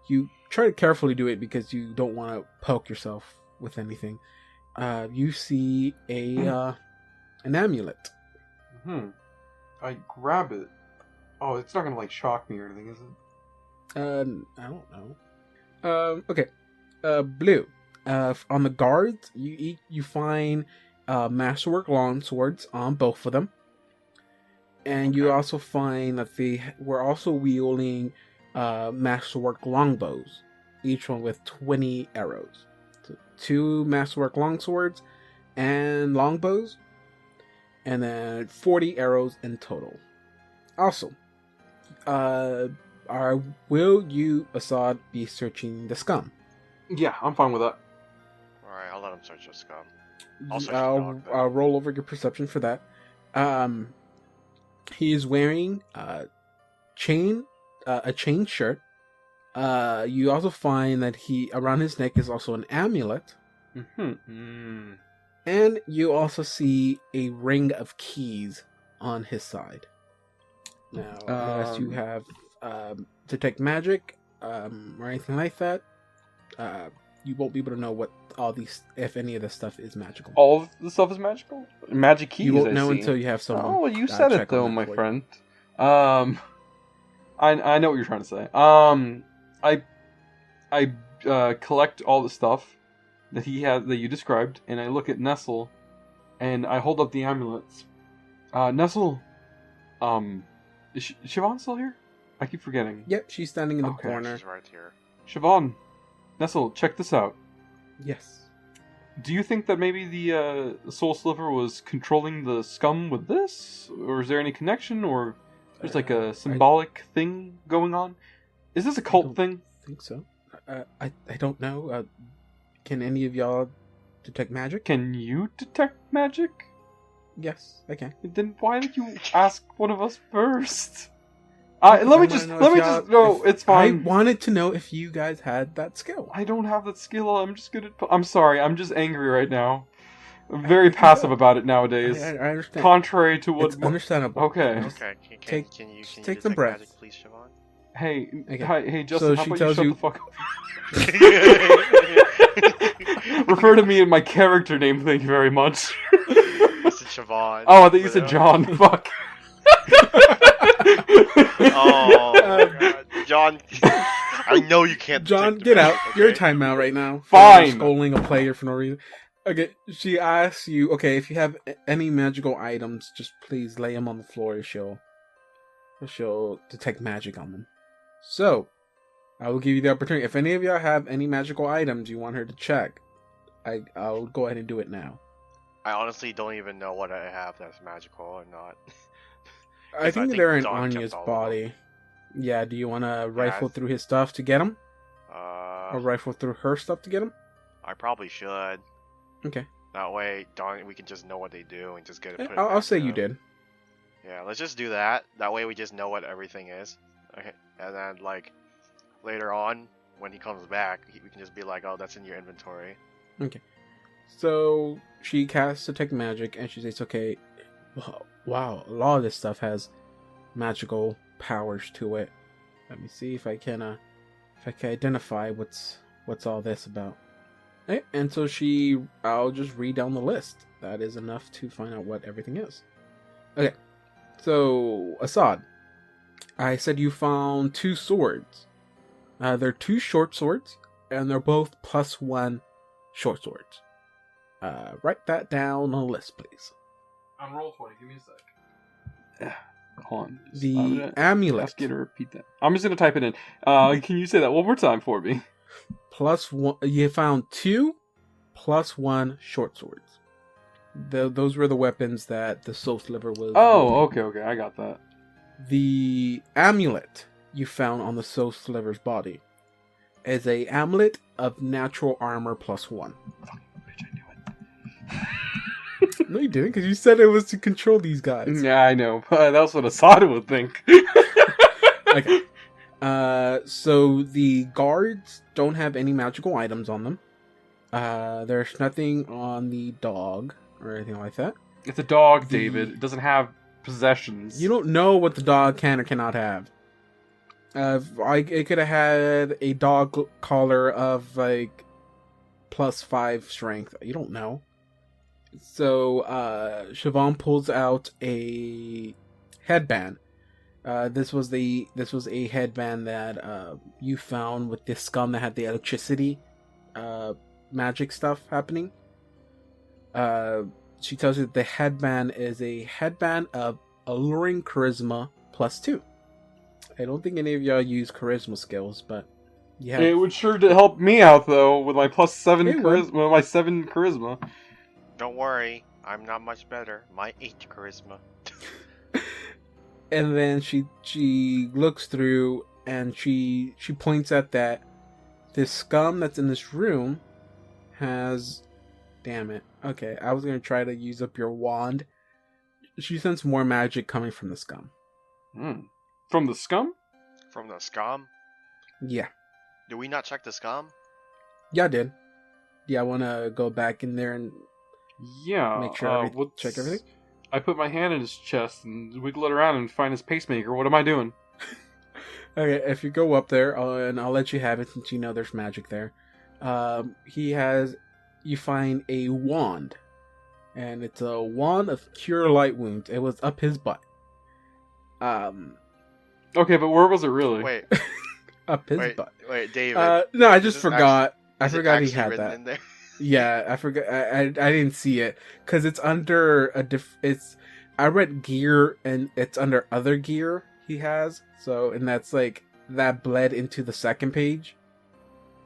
You try to carefully do it because you don't want to poke yourself with anything. You see an amulet. I grab it. Oh, it's not gonna shock me or anything, is it? I don't know. Okay. Blue. On the guards, you find masterwork longswords on both of them, and you also find that they were also wielding masterwork longbows, each one with 20 arrows. So 2 masterwork longswords and longbows, and then 40 arrows in total. Also, will you, Assad, be searching the scum? Yeah, I'm fine with that. Alright, I'll let him search the scum. I'll roll over your perception for that. He is wearing a chain shirt. You also find that around his neck is also an amulet. And you also see a ring of keys on his side. Now, unless you have detect magic or anything like that, you won't be able to know what all these, if any of this stuff is magical. All of the stuff is magical? Magic keys, you won't know until you have someone. Oh, well, you said it though, my friend. I know what you're trying to say. I collect all the stuff that that you described, and I look at Nestle, and I hold up the amulets. Nestle, is Siobhan still here? I keep forgetting. Yep, she's standing in the corner. She's right here. Siobhan, Nestle, check this out. Yes. Do you think that maybe the Soul Sliver was controlling the scum with this? Or is there any connection? Or there's a symbolic thing going on? Is this a cult thing? I think so. I don't know. Can any of y'all detect magic? Can you detect magic? Yes, I can. Then why did you ask one of us first? No, it's fine. I wanted to know if you guys had that skill. I don't have that skill. I'm sorry. I'm just angry right now. I'm very passive about it nowadays. I understand. Contrary to what... It's understandable. Okay. Okay. Can you take some breath, magic, please, Siobhan? Hey, Okay. hey, So Justin, how she about tells you you- shut the fuck up? Refer to me in my character name, thank you very much. You said Siobhan. Oh, I think you said John. Fuck. Oh, God. John. I know you can't. John, detect get the out. magic, You're in okay? timeout right now. Fine. You're scolding a player for no reason. Okay, she asks you, okay, if you have any magical items, just please lay them on the floor. She'll detect magic on them. So, I will give you the opportunity. If any of y'all have any magical items you want her to check, I'll go ahead and do it now. I honestly don't even know what I have that's magical or not. I think they're in Dawn kept Anya's all of body. Yeah, do you want to rifle through his stuff to get him? Or rifle through her stuff to get him? I probably should. Okay. That way, Dawn, we can just know what they do and just get it. Yeah, Put it I'll back say to you them. did. Yeah, let's just do that. That way, we just know what everything is. Okay, and then like later on, when he comes back, we can just be like, "Oh, that's in your inventory." So she casts Detect Magic, and she says, "Okay, wow, a lot of this stuff has magical powers to it. Let me see if I can identify what's all this about." Okay, and so I'll just read down the list. That is enough to find out what everything is. Okay, so Assad, I said you found 2 swords. They're 2 short swords, and they're both +1 short swords. Write that down on the list, please. On roll 20, give me a sec. Yeah, hold on. I'm The gonna amulet. ask you to repeat that. I'm just gonna type it in. Can you say that one more time for me? +1. You found 2 +1 short swords. Those were the weapons that the Soul Sliver was. Oh, okay, I got that. The amulet you found on the Soul Sliver's body is a amulet of natural armor +1. Bitch, I knew No, you didn't, because you said it was to control these guys. it. Yeah, I know. That's what Asada would think. Okay. So the guards don't have any magical items on them. There's nothing on the dog or anything like that. It's a dog, David. It doesn't have possessions. You don't know what the dog can or cannot have. It could have had a dog collar of like +5 strength. You don't know. So Siobhan pulls out a headband. This was a headband that you found with this scum that had the electricity magic stuff happening. She tells you that the headband is a headband of alluring charisma +2. I don't think any of y'all use charisma skills, but yeah, It would sure to help me out though with my +7 It would. charisma. My 7 charisma. Don't worry, I'm not much better. My 8 charisma. and then she looks through and she points at that this scum that's in this room has. Damn it. Okay, I was gonna try to use up your wand. She sends more magic coming from the scum. From the scum? From the scum? Yeah. Do we not check the scum? Yeah, I did. Yeah, I want to go back in there and Yeah. make sure check everything. I put my hand in his chest and wiggle it around and find his pacemaker. What am I doing? Okay, if you go up there, and I'll let you have it since you know there's magic there. You find a wand, and it's a wand of cure light wounds. It was up his butt. Okay, but where was it really? Wait, Up his butt. wait, David. No, I Is just this forgot. I is it forgot he actually had written that. in there? Yeah, I forgot. I didn't see it because it's under a It's I read gear and it's under other gear he has. So and that's like that bled into the second page,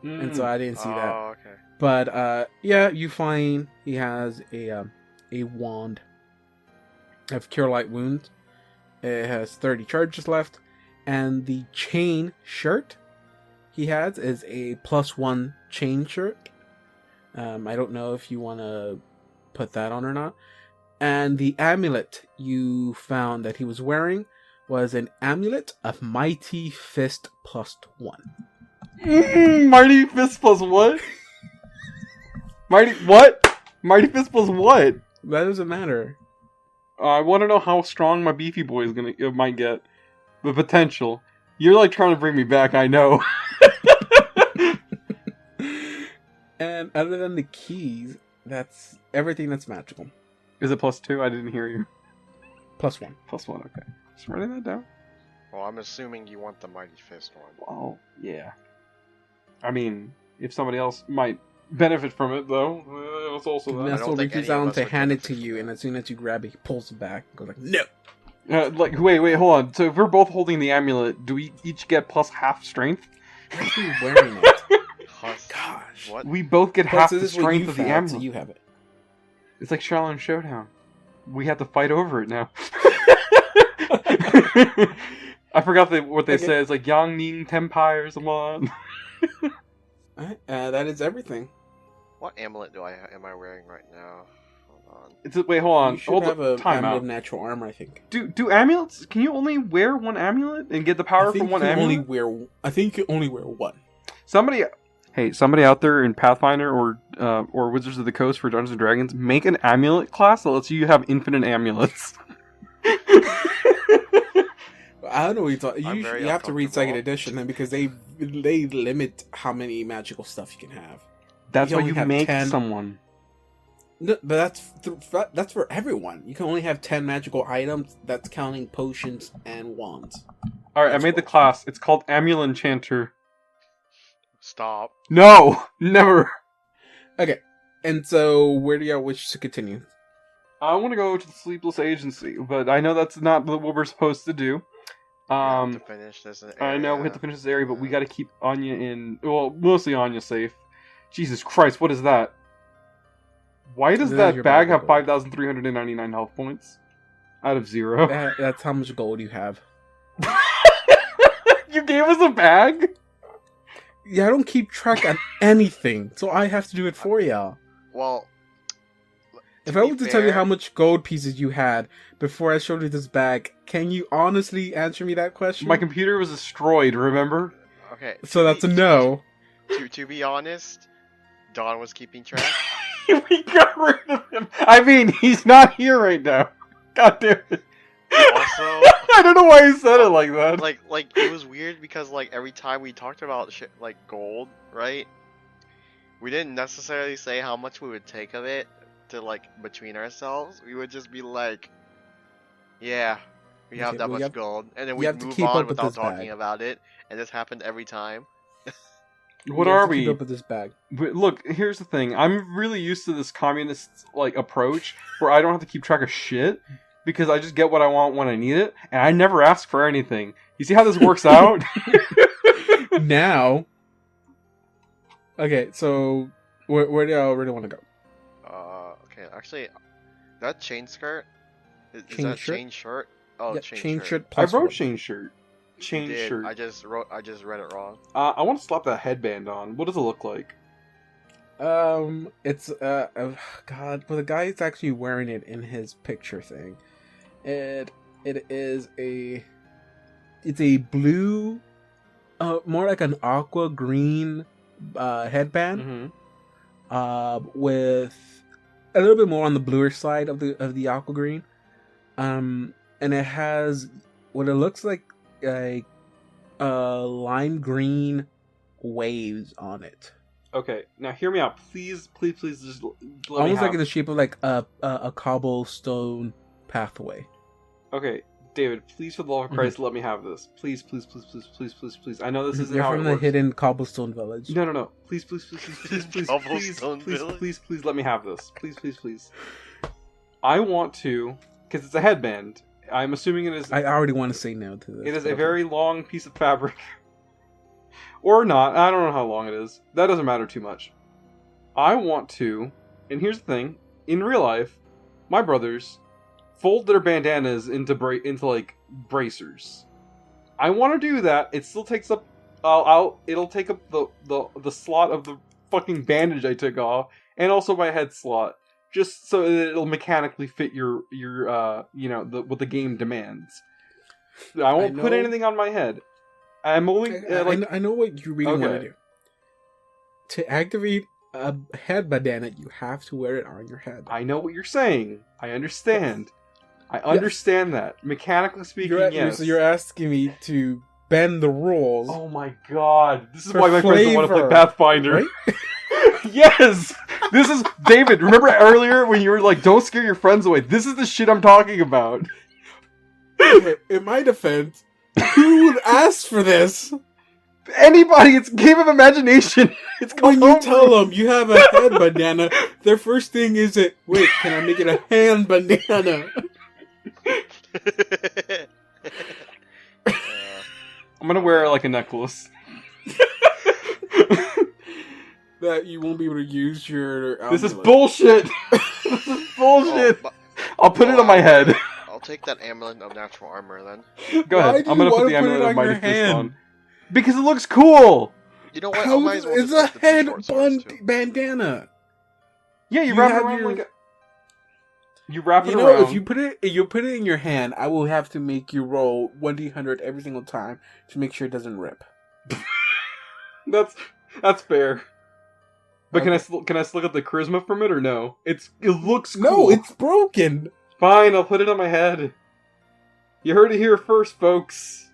and so I didn't see that. Oh, okay. But yeah, you find he has a wand of cure light wounds. It has 30 charges left, and the chain shirt he has is a +1 chain shirt. I don't know if you want to put that on or not. And the amulet you found that he was wearing was an amulet of Mighty Fist +1. Mighty Fist plus what? Mighty Fist plus what? That doesn't matter. I want to know how strong my beefy boy is might get. The potential. You're like trying to bring me back, I know. And other than the keys, that's everything that's magical. Is it +2? I didn't hear you. +1. +1, okay. Just writing that down. Well, I'm assuming you want the Mighty Fist one. Oh, yeah. I mean, if somebody else might benefit from it, though, it's also that. Nestle think reaches any of down us to would hand it to benefit you, from and it. as soon as you grab it, he pulls it back and goes like, no! Like, wait, hold on. So if we're both holding the amulet, do we each get +half strength? Why are you wearing it? Gosh. What? We both get Plus, half this the is what strength you of the have, amulet. so you have it. It's like Shaolin Showdown. We have to fight over it now. I forgot what they said. It's like Yang Ning Tempire or something. Alright, that is everything. What amulet am I wearing right now? Hold on. Wait, hold on. You should Hold have on. a Time amulet out. of natural armor, I think. Do amulets? Can you only wear one amulet and get the power from one amulet? I think you can only wear one. Somebody out there in Pathfinder or Wizards of the Coast for Dungeons and Dragons, make an amulet class that lets you have infinite amulets. I don't know what you thought. I'm You very have to read second uncomfortable. edition then, because they limit how many magical stuff you can have. That's You why only you have make 10. someone. No, but that's for everyone. You can only have 10 magical items. That's counting potions and wands. All right, I That's made the what- class. It's called Amulet Enchanter. Stop. No, never. Okay, and so where do y'all wish to continue? I want to go to the Sleepless Agency, but I know that's not what we're supposed to do. We have to finish this area. I know we have to finish this area, but we got to keep Anya mostly Anya safe. Jesus Christ, what is that? Why does This is that your bag bag of have gold. 5,399 health points? Out of 0. That's how much gold you have. You gave us a bag? Yeah, I don't keep track of anything, so I have to do it for y'all. Well, If I were to tell you how much gold pieces you had before I showed you this bag, can you honestly answer me that question? My computer was destroyed, remember? okay. So that's a no. To be honest, Don was keeping track. We got rid of him. I mean, he's not here right now. God damn it. Also, I don't know why he said it like that. like it was weird because like every time we talked about shit like gold, right? We didn't necessarily say how much we would take of it to like between ourselves. We would just be like, yeah, we have Okay, that well, much gold, and then you we'd have to move keep on up with without this talking bag. about it, and this happened every time. What You have are to we? Keep up with this bag. But look, here's the thing. I'm really used to this communist like approach where I don't have to keep track of shit because I just get what I want when I need it, and I never ask for anything. You see how this works out? Now, okay, so where do y'all really want to go? Okay, actually, that chain skirt is Chain that shirt? chain shirt? Oh, Yeah, chain shirt. shirt I plus wrote one. chain shirt. You Chain did. shirt. I just read it wrong. I want to slap that headband on. What does it look like? It's God, well, the guy is actually wearing it in his picture thing. It's a blue, more like an aqua green headband. Mm-hmm. With a little bit more on the bluer side of the aqua green, and it has what it looks like a lime green waves on it, Okay, now hear me out, please, please, please. Just let me almost like have- in the shape of like a cobblestone pathway. Okay, David, please, for the love of Christ, let me have this. Please, please, please, please, please, please, please. I know this isn't You're how from it the works. hidden cobblestone village. No. Please, please, please, please, please, please, please, Cobblestone please, Village? please, let me have this. Please, please, please. I want to, because it's a headband. I'm assuming it is. I already want to say no to this. It is but a okay. very long piece of fabric, or not. I don't know how long it is. That doesn't matter too much. I want to, and here's the thing: in real life, my brothers fold their bandanas into like bracers. I want to do that. It still takes up. It'll take up the slot of the fucking bandage I took off, and also my head slot, just so that it'll mechanically fit your what the game demands. I won't put know- anything on my head. I'm only I know what you really want Okay. to do. To activate a head bandana, you have to wear it on your head. I know what you're saying. I understand. I understand that. Mechanically speaking, yes. So you're asking me to bend the rules. Oh my god. This is For why my friends don't want to play flavor, Pathfinder. right? Yes! This is... David, remember earlier when you were like, don't scare your friends away? This is the shit I'm talking about. Okay, in my defense, who would ask for this? Anybody, it's a game of imagination. It's called When you homebrew. tell them you have a head banana, their first thing is it, wait, can I make it a hand banana? I'm gonna wear it like a necklace. That you won't be able to use your This is amulet. bullshit. This is bullshit. Oh, I'll put it on my head. I'll take that amulet of natural armor then. Go Why ahead. do I'm you gonna put wanna the put it amulet of on Mighty your Fist hand? on. Because it looks cool! You know what? I How might is as well it's just a take the two head short swords, too. bandana? Yeah, you You wrap it have around your- like a... You wrap it You know, around. if you put it in your hand, I will have to make you roll 1d100 every single time to make sure it doesn't rip. That's fair. But Okay. can I still get the charisma from it or no? It looks cool. No, it's broken. Fine, I'll put it on my head. You heard it here first, folks.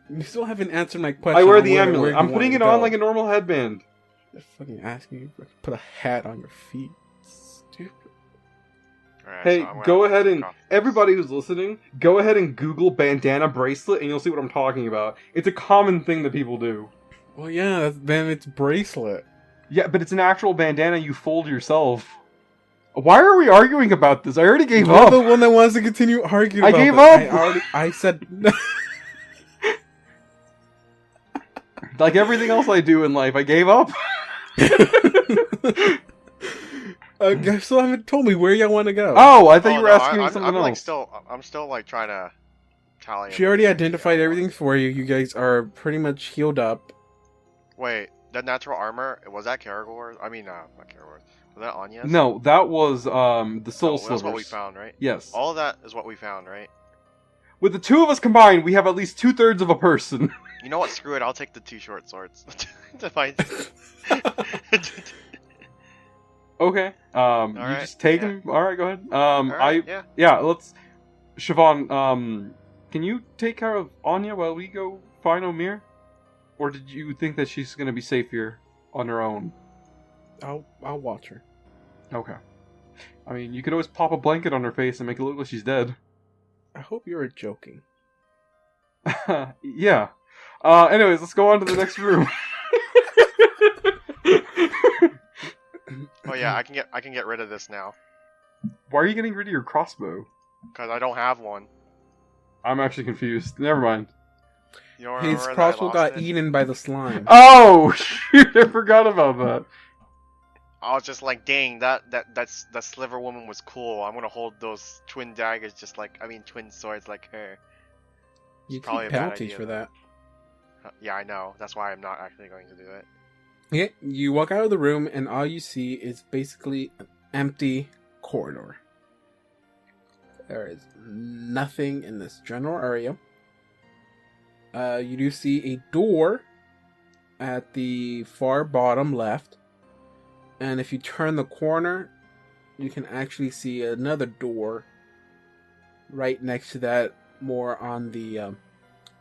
You still haven't answered my question. I wear on the where amulet. you I'm want putting to it on go. like a normal headband. They're fucking asking you to put a hat on your feet. Stupid. Alright, Hey, so I'm gonna go have to ahead take and off this. everybody who's listening, go ahead and Google bandana bracelet, and you'll see what I'm talking about. It's a common thing that people do. Well, yeah, then it's bracelet. Yeah, but it's an actual bandana you fold yourself. Why are we arguing about this? I already gave You're up. the one that wants to continue arguing. I about gave this. up. I said. Like everything else I do in life, I gave up. You still haven't told me where y'all want to go. Oh, I thought you Oh, were no, asking me I'm something like else. I'm still like trying to tally. She already everything. identified everything for you. You guys are pretty much healed up. Wait, that natural armor, was that Karagor? I mean, not Karagor. Was that Anya's? No, that was the soul No, slivers. that's what we found, right? Yes. All of that is what we found, right? With the two of us combined, we have at least 2/3 of a person. You know what? Screw it. I'll take the two short swords. Okay. You Alright, just take yeah. them. All right, go ahead. Alright, I yeah. yeah. Let's. Siobhan, can you take care of Anya while we go find Omir? Or did you think that she's gonna be safe here on her own? I'll watch her. Okay. I mean, you could always pop a blanket on her face and make it look like she's dead. I hope you're joking. Yeah. Anyways, let's go on to the next room. Oh yeah, I can get rid of this now Why are you getting rid of your crossbow? because I don't have one. I'm actually confused. Never mind. You don't His remember that I crossbow lost got it? eaten by the slime. Oh, shoot, I forgot about that. I was just like, dang, that sliver woman was cool. I'm gonna hold those twin daggers twin swords like her. You probably keep a bad penalties idea, for though. that. Yeah, I know. That's why I'm not actually going to do it. Yeah, you walk out of the room and all you see is basically an empty corridor. There is nothing in this general area. You do see a door at the far bottom left. And if you turn the corner, you can actually see another door right next to that, more on the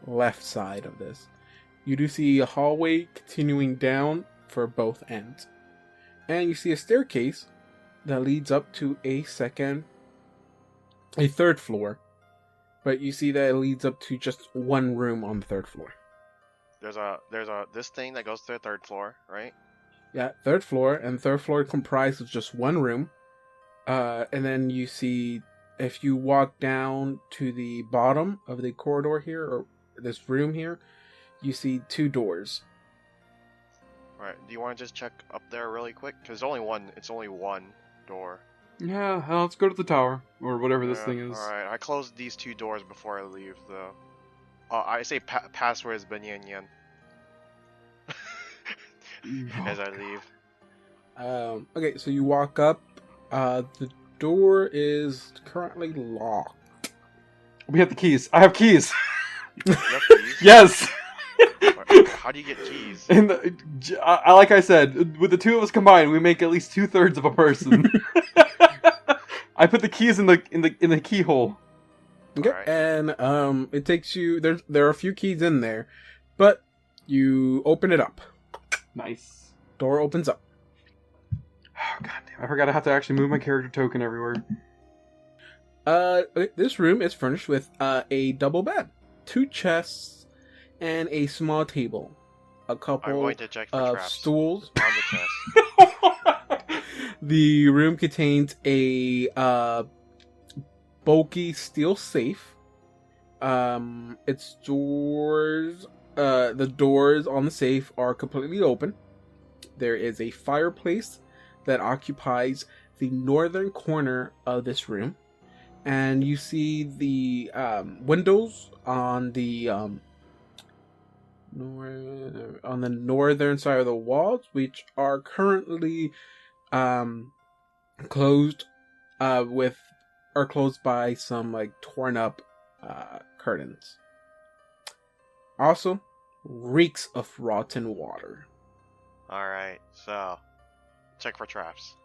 left side of this. You do see a hallway continuing down for both ends. And you see a staircase that leads up to a third floor. But you see that it leads up to just one room on the third floor. There's this thing that goes to the third floor, right? Yeah, third floor, and third floor comprised of just one room. And then you see, if you walk down to the bottom of the corridor here, or this room here, you see two doors. Right. Do you want to just check up there really quick? Because it's only one door. Yeah, let's go to the tower, or whatever this thing is. Alright, I closed these two doors before I leave, though. I say password is Banyan as I leave. Okay, so you walk up. The door is currently locked. We have the keys. I have keys. You have keys? Yes. How do you get keys? And like I said, with the two of us combined, we make at least 2/3 of a person. I put the keys in the keyhole. Okay, Alright. and it takes you. There are a few keys in there, but you open it up. Nice. Door opens up. Oh, God damn. I forgot I have to actually move my character token everywhere. Okay, this room is furnished with a double bed, 2 chests, and a small table. A I'm couple going to check for of traps stools. on the chest. The room contains a bulky steel safe. Its doors, the doors on the safe are completely open. There is a fireplace that occupies the northern corner of this room, and you see the windows on the northern side of the walls, which are currently closed closed by some like torn up curtains. Also, reeks of rotten water. Alright, so check for traps.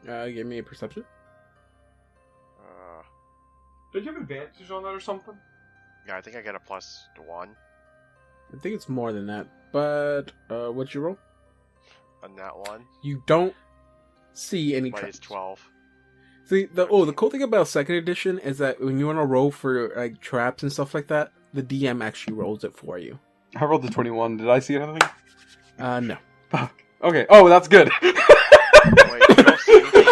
Give me a perception. Did you have advantage on that or something? Yeah, I think I get a +1 I think it's more than that, but what'd you roll? on that one. You don't see any But traps. it's 12. See, the cool thing about second edition is that when you want to roll for like traps and stuff like that, the DM actually rolls it for you. I rolled the 21. Did I see anything? No. Fuck. Okay. Oh, that's good. Wait, you don't see anything?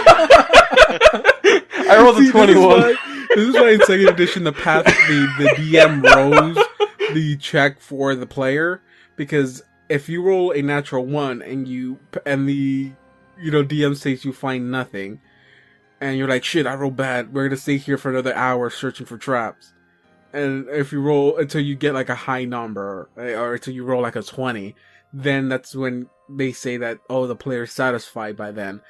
I rolled a See, 21. This is why in second edition the DM rolls the check for the player, because if you roll a natural 1 and the DM says you find nothing, and you're like, shit, I rolled bad, we're gonna stay here for another hour searching for traps. And if you roll until you get like a high number, or until you roll like a 20, then that's when they say that, oh, the player's satisfied by then.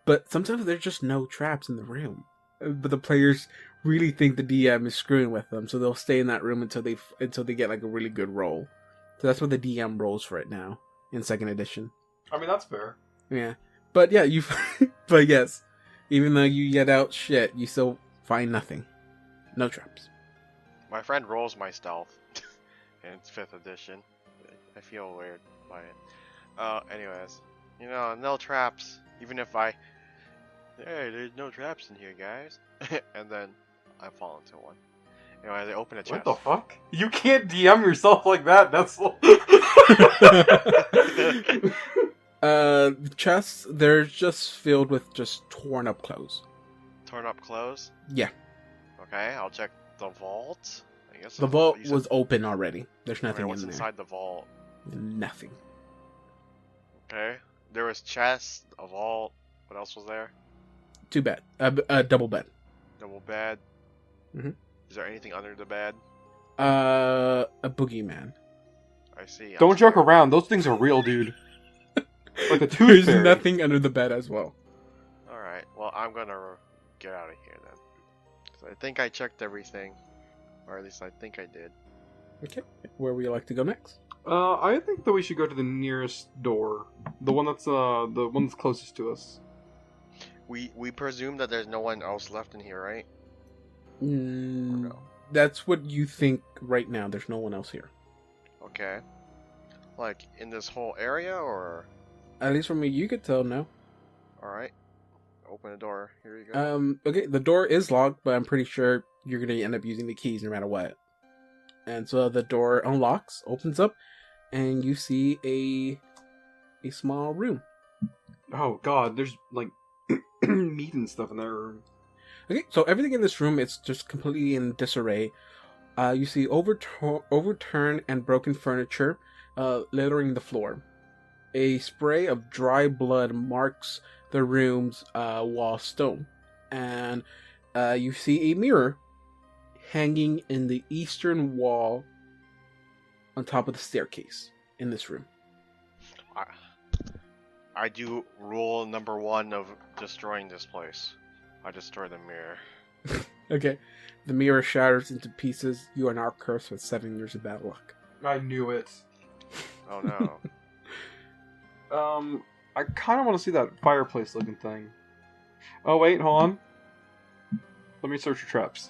But sometimes there's just no traps in the room. But the players really think the DM is screwing with them, so they'll stay in that room until they get like a really good roll. So that's what the DM rolls for it now in second edition. I mean, that's fair. Yeah, but yeah, but yes, even though you get out shit, you still find nothing, no traps. My friend rolls my stealth, and it's 5th edition. I feel weird by it. Anyways, no traps. Even if hey, there's no traps in here, guys. And then I fall into one. Anyways, I open a chest. What the fuck? You can't DM yourself like that. That's. The chests, they're just filled with just torn up clothes. Torn up clothes? Yeah. Okay, I'll check the vault. I guess The vault was open already. There's nothing what's in there. inside the vault? Nothing. Okay. There was chests, a vault. What else was there? 2 bed. A double bed. Double bed. Mhm. Is there anything under the bed? A boogeyman. I see. Don't joke around. Those things are real, dude. Like a tooth There's fairy. nothing under the bed as well. Alright, well, I'm gonna get out of here then. So I think I checked everything. Or at least I think I did. Okay. Where would you like to go next? I think that we should go to the nearest door. The one that's closest to us. We presume that there's no one else left in here, right? No. That's what you think right now. There's no one else here. Okay. Like, in this whole area, or... At least from me, you could tell no. Alright. Open the door. Here you go. Okay, the door is locked, but I'm pretty sure you're gonna end up using the keys no matter what. And so the door unlocks, opens up, and you see a small room. Oh god, there's like meat and stuff in that room. Okay, so everything in this room is just completely in disarray. You see overturned and broken furniture littering the floor. A spray of dry blood marks the room's wall stone. And you see a mirror hanging in the eastern wall on top of the staircase in this room. I do rule number 1 of destroying this place. I destroy the mirror. Okay. The mirror shatters into pieces. You are now cursed with 7 years of bad luck. I knew it. Oh no. I kind of want to see that fireplace looking thing. Oh wait, hold on. Let me search for traps.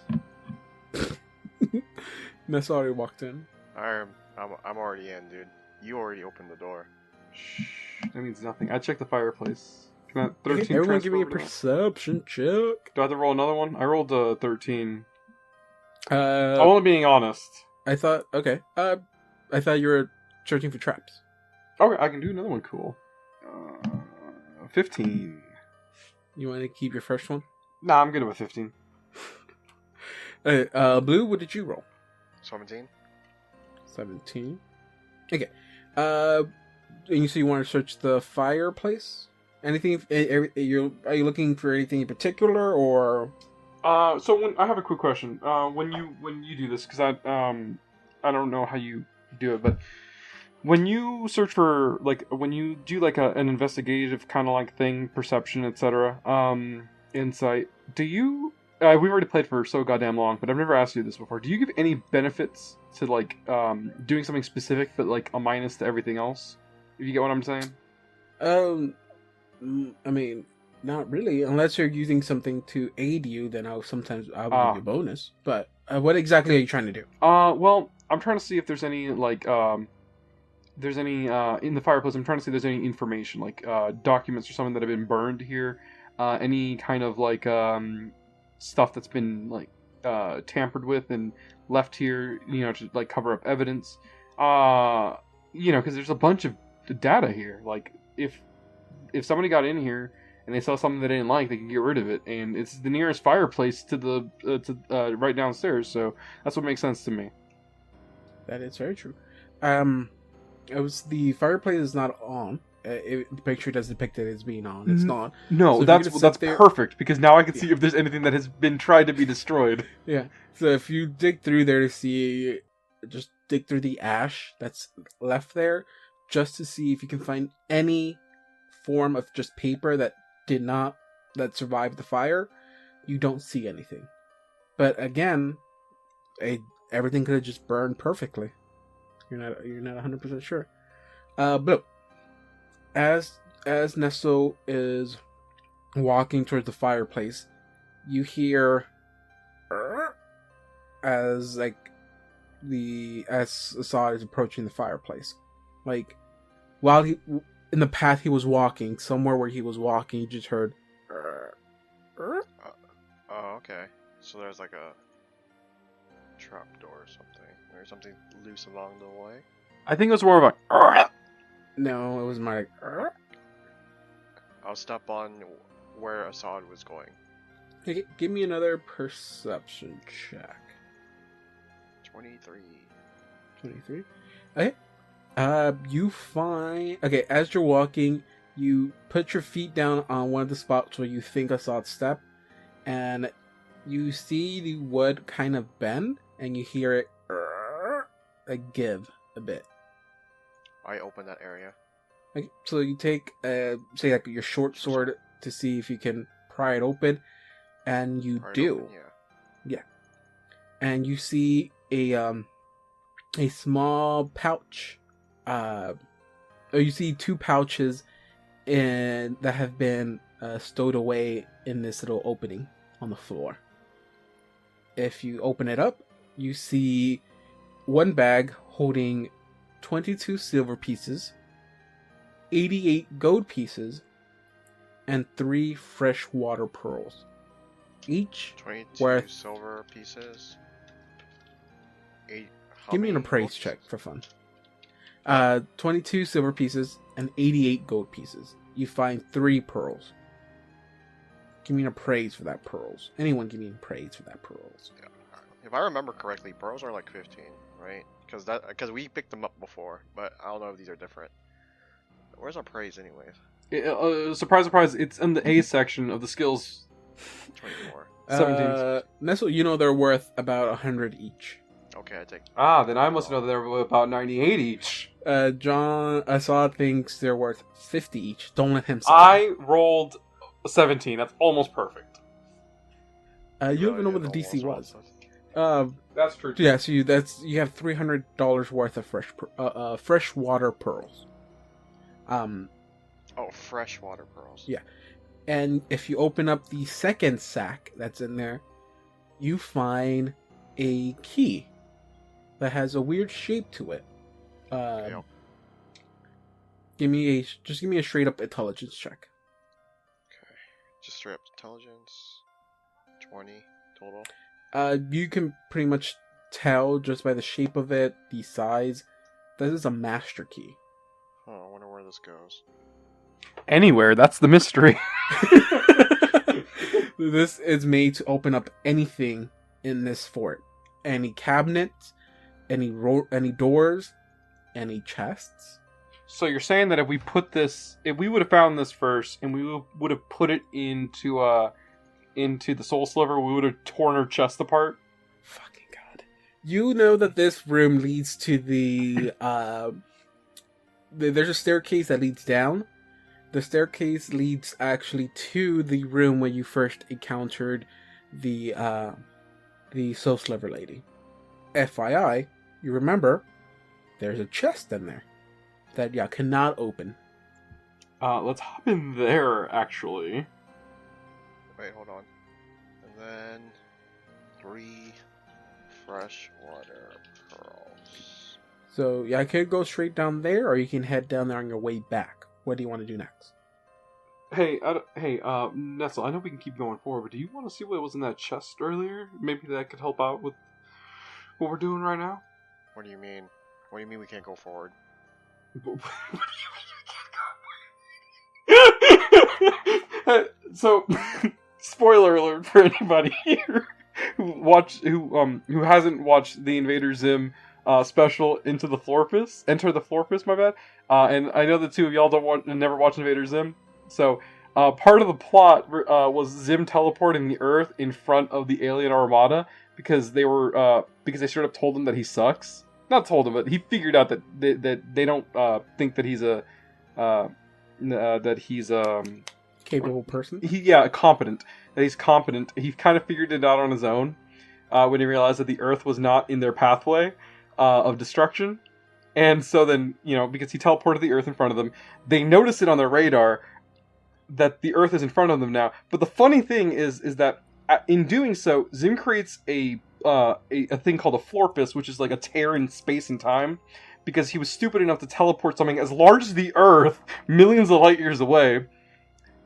Nestle already walked in. I'm already in, dude. You already opened the door. Shh, that means nothing. I checked the fireplace. Can I, 13 Okay, everyone give me a transfer over to- perception check. Do I have to roll another one? I rolled a 13. I'm I'm only being honest. I thought, okay. I thought you were searching for traps. Okay, I can do another one. Cool. 15. You want to keep your first one? Nah, I'm good with 15. Blue, what did you roll? 17. 17. Okay. And you say you want to search the fireplace? Anything? Are you looking for anything in particular, or? So when I have a quick question. When you do this, because I don't know how you do it, but when you search for, like, when you do like an investigative kind of like thing, perception, etc., insight, do you? We've already played for so goddamn long, but I've never asked you this before. Do you give any benefits to like doing something specific, but like a minus to everything else? If you get what I'm saying. I mean, not really. Unless you're using something to aid you, then I'll give you a bonus. But what exactly are you trying to do? Well, I'm trying to see if there's any like there's any in the fireplace. I'm trying to see if there's any information, like documents or something that have been burned here. Any kind of like stuff that's been like tampered with and left here, to like cover up evidence. Because there's a bunch of data here. Like if somebody got in here and they saw something they didn't like, they can get rid of it, and it's the nearest fireplace to the right downstairs. So that's what makes sense to me. That is very true. The fireplace is not on. The picture does depict it as being on. It's not. No, So that's perfect, because now I can see if there's anything that has been tried to be destroyed. Yeah. So if you dig through there to see, just dig through the ash that's left there, just to see if you can find any form of just paper that survived the fire. You don't see anything. But again, everything could have just burned perfectly. You're not 100% sure. But as Nestle is walking towards the fireplace, you hear as Assad is approaching the fireplace. Like, while in the path he was walking, somewhere where he was walking, you just heard. Oh, okay. So there's like a trapdoor or something, or something loose along the way. I think it was more of a. No, it was more like. I'll step on where Assad was going. Okay, give me another perception check. 23. 23. Okay. You find... Okay, as you're walking, you put your feet down on one of the spots where you think Assad stepped, and you see the wood kind of bend, and you hear it give a bit. I open that area. Okay, so you take, say, like your short sword to see if you can pry it open, and you do. Open, yeah. And you see a small pouch. You see two pouches that have been stowed away in this little opening on the floor. If you open it up, you see one bag holding 22 silver pieces, 88 gold pieces, and 3 freshwater pearls. Each 22 worth... silver pieces. 8. Give me an appraise check for fun. 22 silver pieces and 88 gold pieces. You find 3 pearls. Give me an appraise for that pearls. Anyone give me an appraise for that pearls. Yeah. If I remember correctly, pearls are like 15, right? Because we picked them up before, but I don't know if these are different. Where's our praise, anyways? Surprise, surprise! It's in the A section of the skills. 24. 17. Nestle, they're worth about 100 each. Okay, I take. Then I must know that they're about 98 each. John Assad thinks they're worth 50 each. Don't let him say I rolled 17. That's almost perfect. You don't even know what the DC was. That's true. Yeah, so you have $300 worth of freshwater pearls. Oh, freshwater pearls. Yeah. And if you open up the second sack that's in there, you find a key that has a weird shape to it. Yep. Give me a straight up intelligence check. Okay. Just straight up intelligence. 20 total. You can pretty much tell just by the shape of it, the size. This is a master key. Oh, I wonder where this goes. Anywhere. That's the mystery. This is made to open up anything in this fort. Any cabinets, any doors, any chests. So you're saying that if we would have found this first, and we would have put it into the soul sliver, we would have torn her chest apart. Fucking god! You know that this room leads to the there's a staircase that leads down. The staircase leads actually to the room where you first encountered the soul sliver lady. FYI, you remember there's a chest in there that you cannot open. Let's hop in there, actually. Wait, hold on. And then 3 freshwater pearls. So yeah, I could go straight down there, or you can head down there on your way back. What do you want to do next? Hey, Nestle, I know we can keep going forward, but do you want to see what was in that chest earlier? Maybe that could help out with what we're doing right now? What do you mean? What do you mean we can't go forward? So, spoiler alert for anybody here who hasn't watched the Invader Zim special Enter the Florpus, my bad. And I know the two of y'all never watched Invader Zim. So, part of the plot was Zim teleporting the Earth in front of the alien armada because they straight up told him that he sucks. Not told him, but he figured out that they don't think that he's Capable person? Competent. That he's competent. He kind of figured it out on his own when he realized that the Earth was not in their pathway of destruction. And so then, because he teleported the Earth in front of them, they notice it on their radar that the Earth is in front of them now. But the funny thing is that in doing so, Zim creates a thing called a Florpus, which is like a tear in space and time, because he was stupid enough to teleport something as large as the Earth, millions of light years away.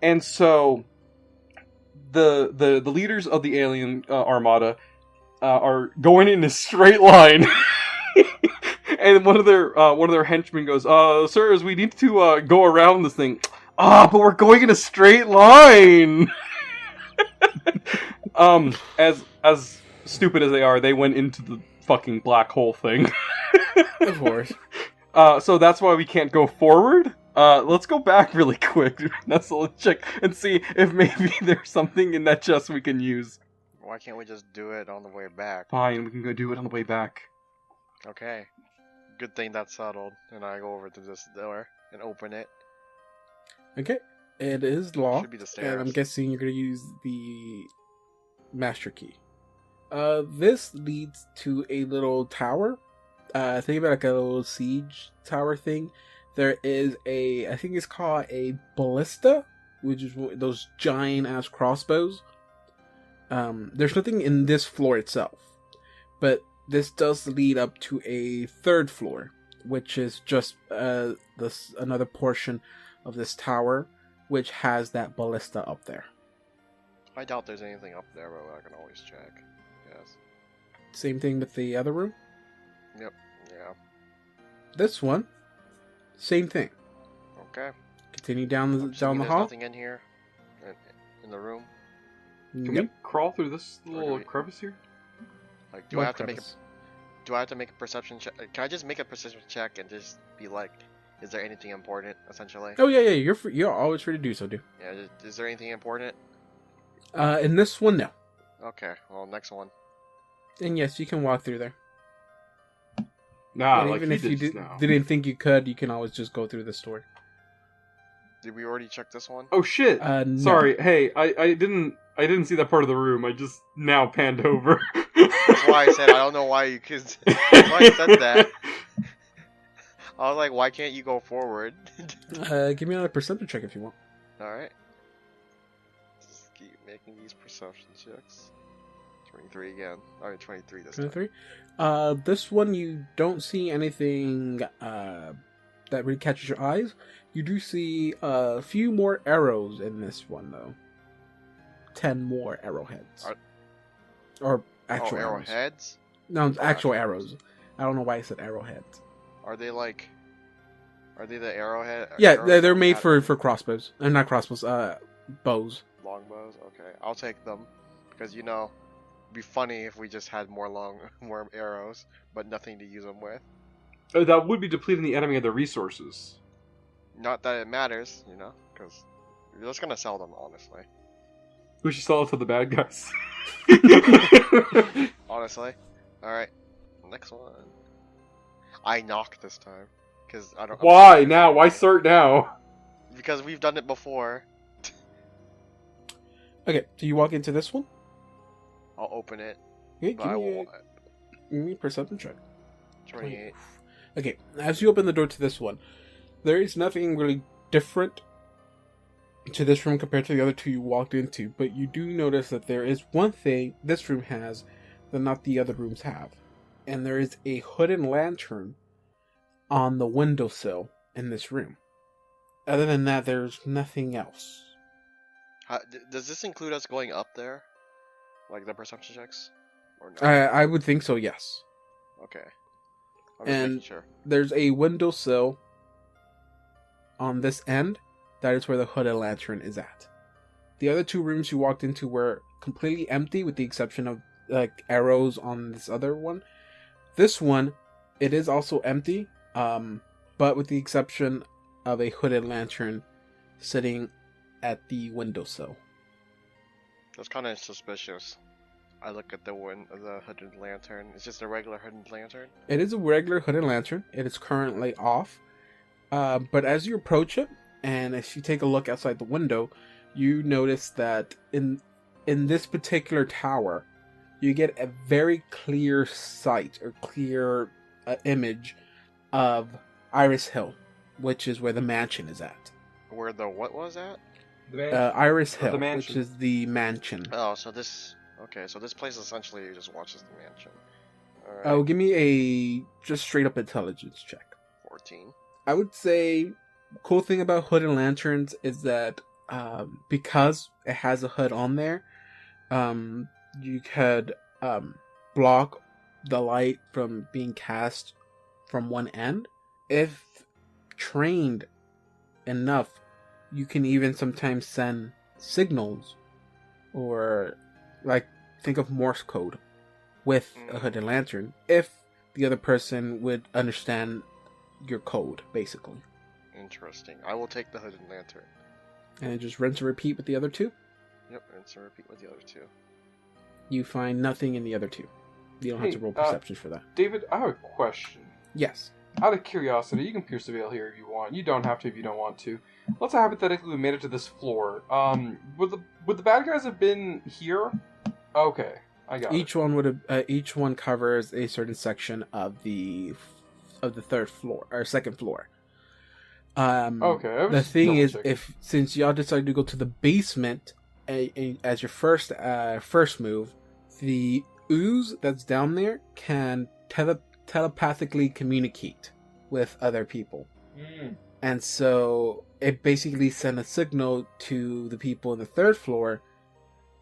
And so the leaders of the alien armada are going in a straight line. And one of their henchmen goes, sirs, we need to go around this thing. But we're going in a straight line. As stupid as they are, they went into the fucking black hole thing. Of course. So that's why we can't go forward. Let's go back really quick, Nestle, and check and see if maybe there's something in that chest we can use. Why can't we just do it on the way back? Fine, we can go do it on the way back. Okay. Good thing that's settled. And I go over to this door and open it. Okay. It is locked. Should be the stairs. And I'm guessing you're going to use the master key. This leads to a little tower. Think about like a little siege tower thing. There is I think it's called a ballista, which is those giant ass crossbows. There's nothing in this floor itself, but this does lead up to a third floor, which is just another portion of this tower, which has that ballista up there. I doubt there's anything up there, but I can always check. Yes. Same thing with the other room. Yep. Yeah. This one, same thing. Okay. Continue down the There's hall. nothing in here, in the room. Can we crawl through this little crevice here? Like, do I have to make a perception check? Can I just make a perception check and just be like, is there anything important, essentially? Oh yeah, you're always free to do so, dude. Yeah. Is there anything important? In this one, no. Okay. Well, next one. And yes, you can walk through there. Nah, And like even if you now. didn't think you could, you can always just go through this door. Did we already check this one? Oh shit! No. Sorry. Hey, I didn't see that part of the room. I just now panned over. That's why I said I don't know why you. Cause that's why I said that. I was like, why can't you go forward? Give me another perception check if you want. All right. Just keep making these perception checks. 23 again. I mean 23 this time. 23. This one you don't see anything that really catches your eyes. You do see a few more arrows in this one though. 10 more arrowheads. Or actual arrows. Arrowheads? No, it's actual arrows. I don't know why I said arrowheads. Are they the arrowhead? Yeah, arrows they're made that- for crossbows. Not crossbows, bows. Longbows? Okay. I'll take them. Because, it'd be funny if we just had more arrows, but nothing to use them with. That would be depleting the enemy of their resources. Not that it matters, because you're just gonna sell them, honestly. We should sell it to the bad guys. Honestly. Alright. Next one. I knock this time. Because I don't. Why now? Why start now? Because we've done it before. Okay, so you walk into this one. I'll open it. Okay, But I won't. give me a perception check. 28. Okay, as you open the door to this one, there is nothing really different to this room compared to the other two you walked into, but you do notice that there is one thing this room has that not the other rooms have. And there is a hooded lantern on the windowsill in this room. Other than that, there's nothing else. Does this include us going up there? Like the perception checks? Or no? I would think so, yes. Okay. I'm just And- making sure. There's a windowsill on this end. That is where the hooded lantern is at. The other two rooms you walked into were completely empty with the exception of like arrows on this other one. This one, it is also empty, but with the exception of a hooded lantern sitting at the windowsill. That's kind of suspicious. I look at the hooded lantern. It's just a regular hooded lantern. It is a regular hooded lantern. It is currently off. But as you approach it, and if you take a look outside the window, you notice that in this particular tower, you get a very clear sight or clear image of Iris Hill, which is where the mansion is at. Where the what was at? Iris Hill, the which mansion. is the mansion. Oh, so this. Okay, so this place essentially just watches the mansion. Alright. Oh, give me a just straight up intelligence check. 14. I would say cool thing about hooded lanterns is that because it has a hood on there, you could block the light from being cast from one end. If trained enough, you can even sometimes send signals or like think of Morse code with a hooded lantern if the other person would understand your code, basically. Interesting. I will take the hooded lantern. And just rinse and repeat with the other two. Yep, rinse and repeat with the other two. You find nothing in the other two. You don't have to roll perceptions for that. David, I have a question. Yes. Out of curiosity, you can pierce the veil here if you want. You don't have to if you don't want to. Let's say hypothetically we made it to this floor. Would the bad guys have been here? Okay, I got Each one would have. Each one covers a certain section of the third floor or second floor. Okay. I was The just thing is, double-checking. since y'all decided to go to the basement as your first move, the ooze that's down there can telepathically communicate with other people. And so it basically sent a signal to the people in the third floor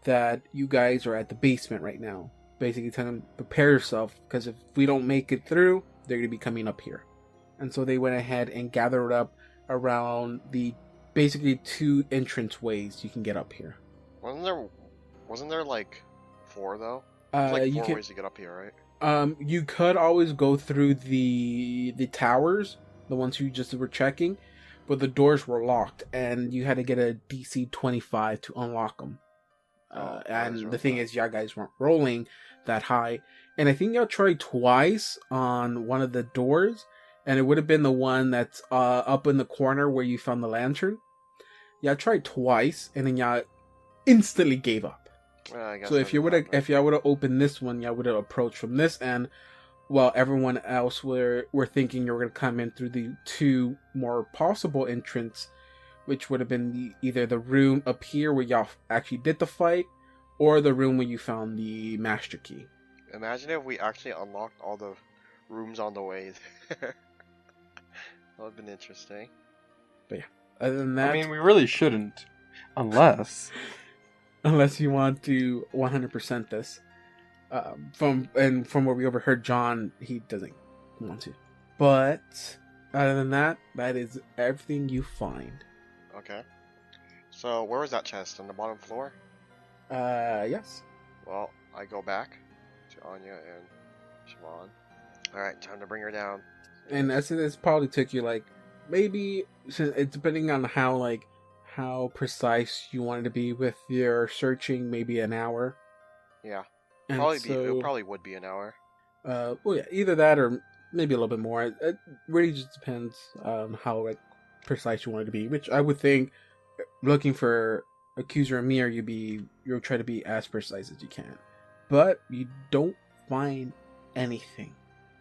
that you guys are at the basement right now. Basically telling them, prepare yourself, because if we don't make it through, they're going to be coming up here. And so they went ahead and gathered up around the basically two entrance ways you can get up here. Wasn't there like 4 though? There's like 4 ways to get up here, right? You could always go through the towers, the ones you just were checking, but the doors were locked, and you had to get a DC 25 to unlock them. And the thing is, y'all guys weren't rolling that high, and I think y'all tried twice on one of the doors, and it would have been the one that's up in the corner where you found the lantern. Y'all tried twice, and then y'all instantly gave up. I guess So if y'all would have opened this one, y'all would have approached from this end, while everyone else were thinking you were going to come in through the two more possible entrants, which would have been either the room up here where y'all actually did the fight, or the room where you found the master key. Imagine if we actually unlocked all the rooms on the way there. That would have been interesting. Other than that, I mean, we really shouldn't, unless unless you want to 100% this, from what we overheard, John, he doesn't want to. But other than that, that is everything you find. Okay. So where was that chest? On the bottom floor? Yes. Well, I go back to Anya and Siobhan. Alright, time to bring her down. And it's probably took you like maybe it's depending on how precise you wanted to be with your searching, maybe an hour. Yeah. And It probably would be an hour. well, yeah, either that or maybe a little bit more. It really just depends on how precise you want it to be. Which I would think, looking for Accuser and Mir, you'll try to be as precise as you can, but you don't find anything.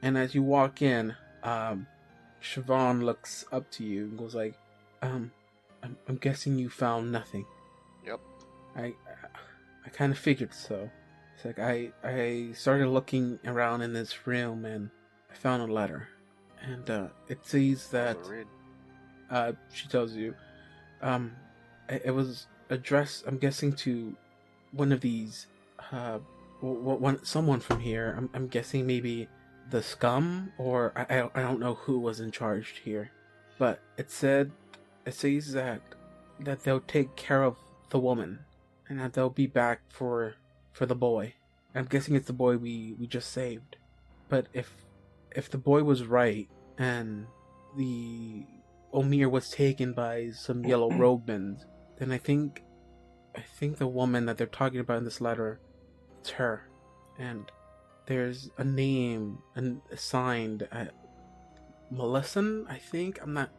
And as you walk in, Siobhan looks up to you and goes like, I'm guessing you found nothing." Yep. I kind of figured so. It's like I started looking around in this room and I found a letter, and it says that she tells you, it was addressed, I'm guessing, to one of these, someone from here. I'm guessing maybe the scum, or I don't know who was in charge here, but it says that they'll take care of the woman and that they'll be back for the boy. I'm guessing it's the boy we just saved. But if the boy was right and the Omir was taken by some yellow robemans, then I think the woman that they're talking about in this letter, it's her. And there's a name assigned, Melissan, I think. I'm not.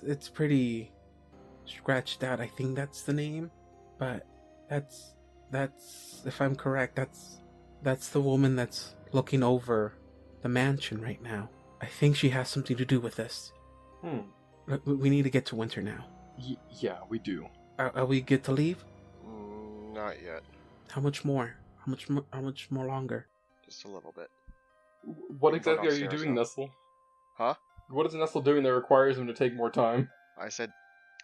It's pretty scratched out. I think that's the name, but that's if I'm correct, that's the woman that's looking over the mansion right now. I think she has something to do with this. We need to get to Winter now. Yeah, we do. Are we good to leave? Not yet. How much more? How much more longer? Just a little bit. What We can go exactly are you downstairs doing, now. Nestle? Huh? What is Nestle doing that requires him to take more time? I said,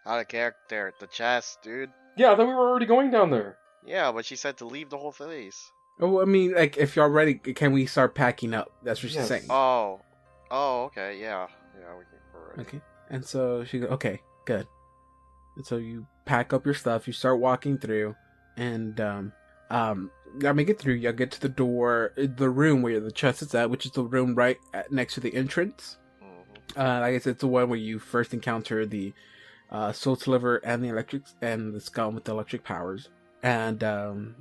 out of character, the chest, dude. Yeah, I thought we were already going down there. Yeah, but she said to leave the whole place. Oh, I mean, like, if you're ready, can we start packing up? That's what she's Yes. saying. Oh, okay, yeah, we can. We're ready. Okay. And so she goes, okay, good. And so you pack up your stuff, you start walking through, and I make it through. You get to the door, the room where the chest is at, which is the room right next to the entrance. I guess it's the one where you first encounter the soul sliver and the electrics and the scum with the electric powers. And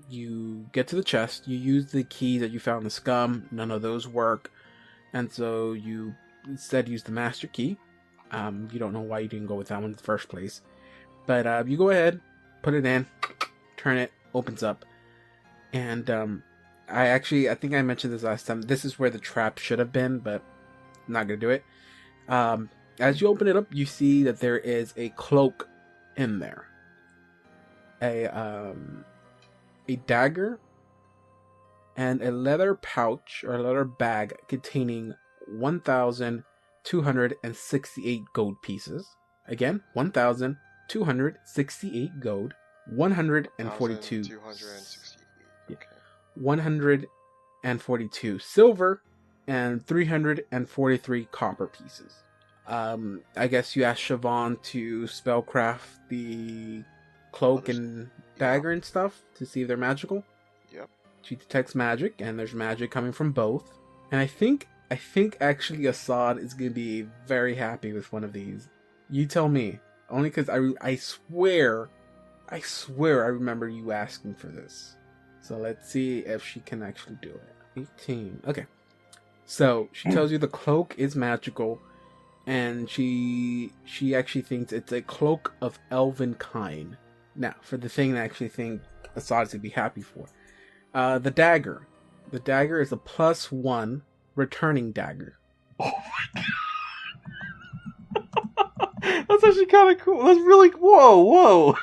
you get to the chest. You use the key that you found in the scum. None of those work, and so you instead use the master key. You don't know why you didn't go with that one in the first place, but you go ahead, put it in, turn it, opens up, and I think I mentioned this last time. This is where the trap should have been, but I'm not gonna do it. As you open it up, you see that there is a cloak in there, a dagger, and a leather pouch or a leather bag containing 1,268 gold pieces. Again, 1,268 gold, 142 268. Okay. 142 silver, and 343 copper pieces. I guess you asked Siobhan to spellcraft the cloak and dagger and stuff to see if they're magical. Yep. She detects magic, and there's magic coming from both. And I think actually Assad is going to be very happy with one of these. You tell me. Only because I swear I remember you asking for this. So let's see if she can actually do it. 18. Okay. So she tells you the cloak is magical, and she actually thinks it's a cloak of elven kind. Now, for the thing I actually think Assad's would be happy for. The dagger. The dagger is a +1 returning dagger. Oh my god. That's actually kind of cool. That's really... Whoa.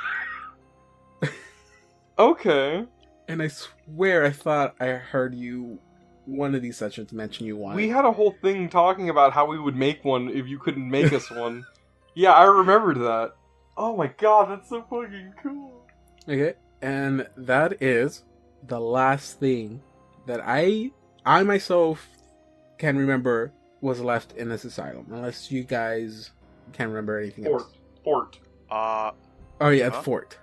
Okay. And I swear I thought I heard you, one of these sessions, mention you wanted. We had a whole thing talking about how we would make one if you couldn't make us one. Yeah, I remembered that. Oh my god, that's so fucking cool. Okay, and that is the last thing that I myself can remember was left in this asylum, unless you guys can remember anything else. Fort. Oh yeah, Huh? fort.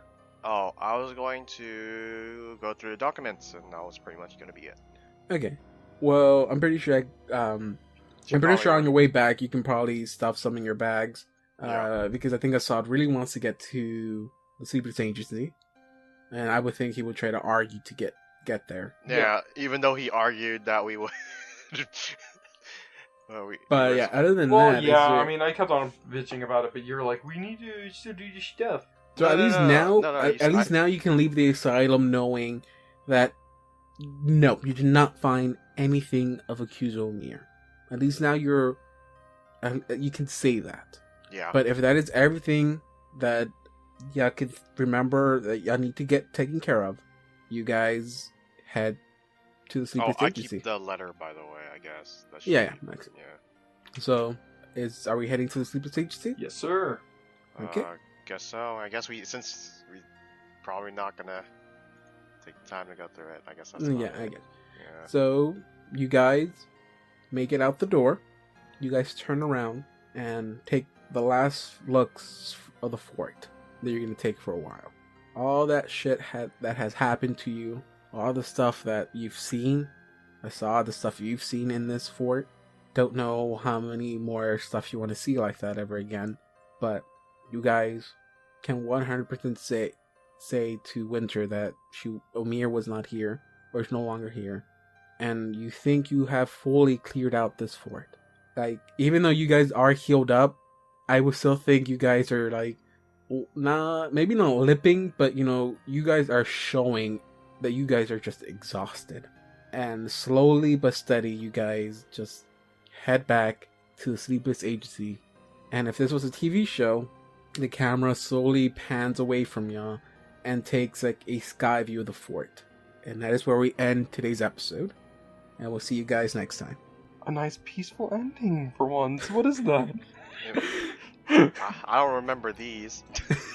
Oh, I was going to go through the documents, and that was pretty much going to be it. Okay. Well, I'm pretty sure I'm pretty sure on your way back you can probably stuff some in your bags. Yeah. Because I think Assad really wants to get to the Sleeper's Agency. And I would think he would try to argue to get there. Yeah, even though he argued that we would. Well, But yeah, other than Well, that, yeah, is there- I mean, I kept on bitching about it, but you're like, we need to still do this stuff. So No, at no, least no, now, no, no, at least now you can leave the asylum knowing that no, you did not find anything of Accuso Mir. At least now you can say that. Yeah. But if that is everything that y'all could remember that y'all need to get taken care of, you guys head to the Sleeper's I Agency. keep the letter, by the way, I guess. That should Yeah, be- Max. Yeah. So, are we heading to the Sleeper's Agency? Yes, sir. Okay. Guess so. I guess since we probably not gonna take time to go through it, I guess that's about Yeah, it. I get it. Yeah. So, you guys make it out the door. You guys turn around and take the last looks of the fort that you're going to take for a while. All that shit that has happened to you, all the stuff that you've seen. I saw the stuff you've seen in this fort. Don't know how many more stuff you want to see like that ever again. But you guys can 100% say to Winter that Omir was not here, or is no longer here. And you think you have fully cleared out this fort. Like, even though you guys are healed up, I would still think you guys are like, maybe not lipping, but you guys are showing that you guys are just exhausted. And slowly but steady, you guys just head back to the Sleepless Agency. And if this was a TV show, the camera slowly pans away from y'all and takes like a sky view of the fort. And that is where we end today's episode. And we'll see you guys next time. A nice peaceful ending for once. What is that? I don't remember these.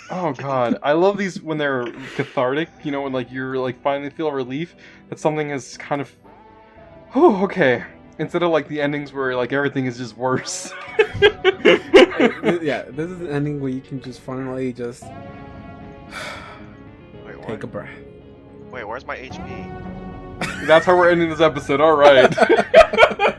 Oh god, I love these when they're cathartic. When like you're like finally feel relief that something is kind of. Oh, okay. Instead of like the endings where like everything is just worse. Yeah, this is the ending where you can just finally just Wait, what? take a breath. Wait, where's my HP? That's how we're ending this episode. All right.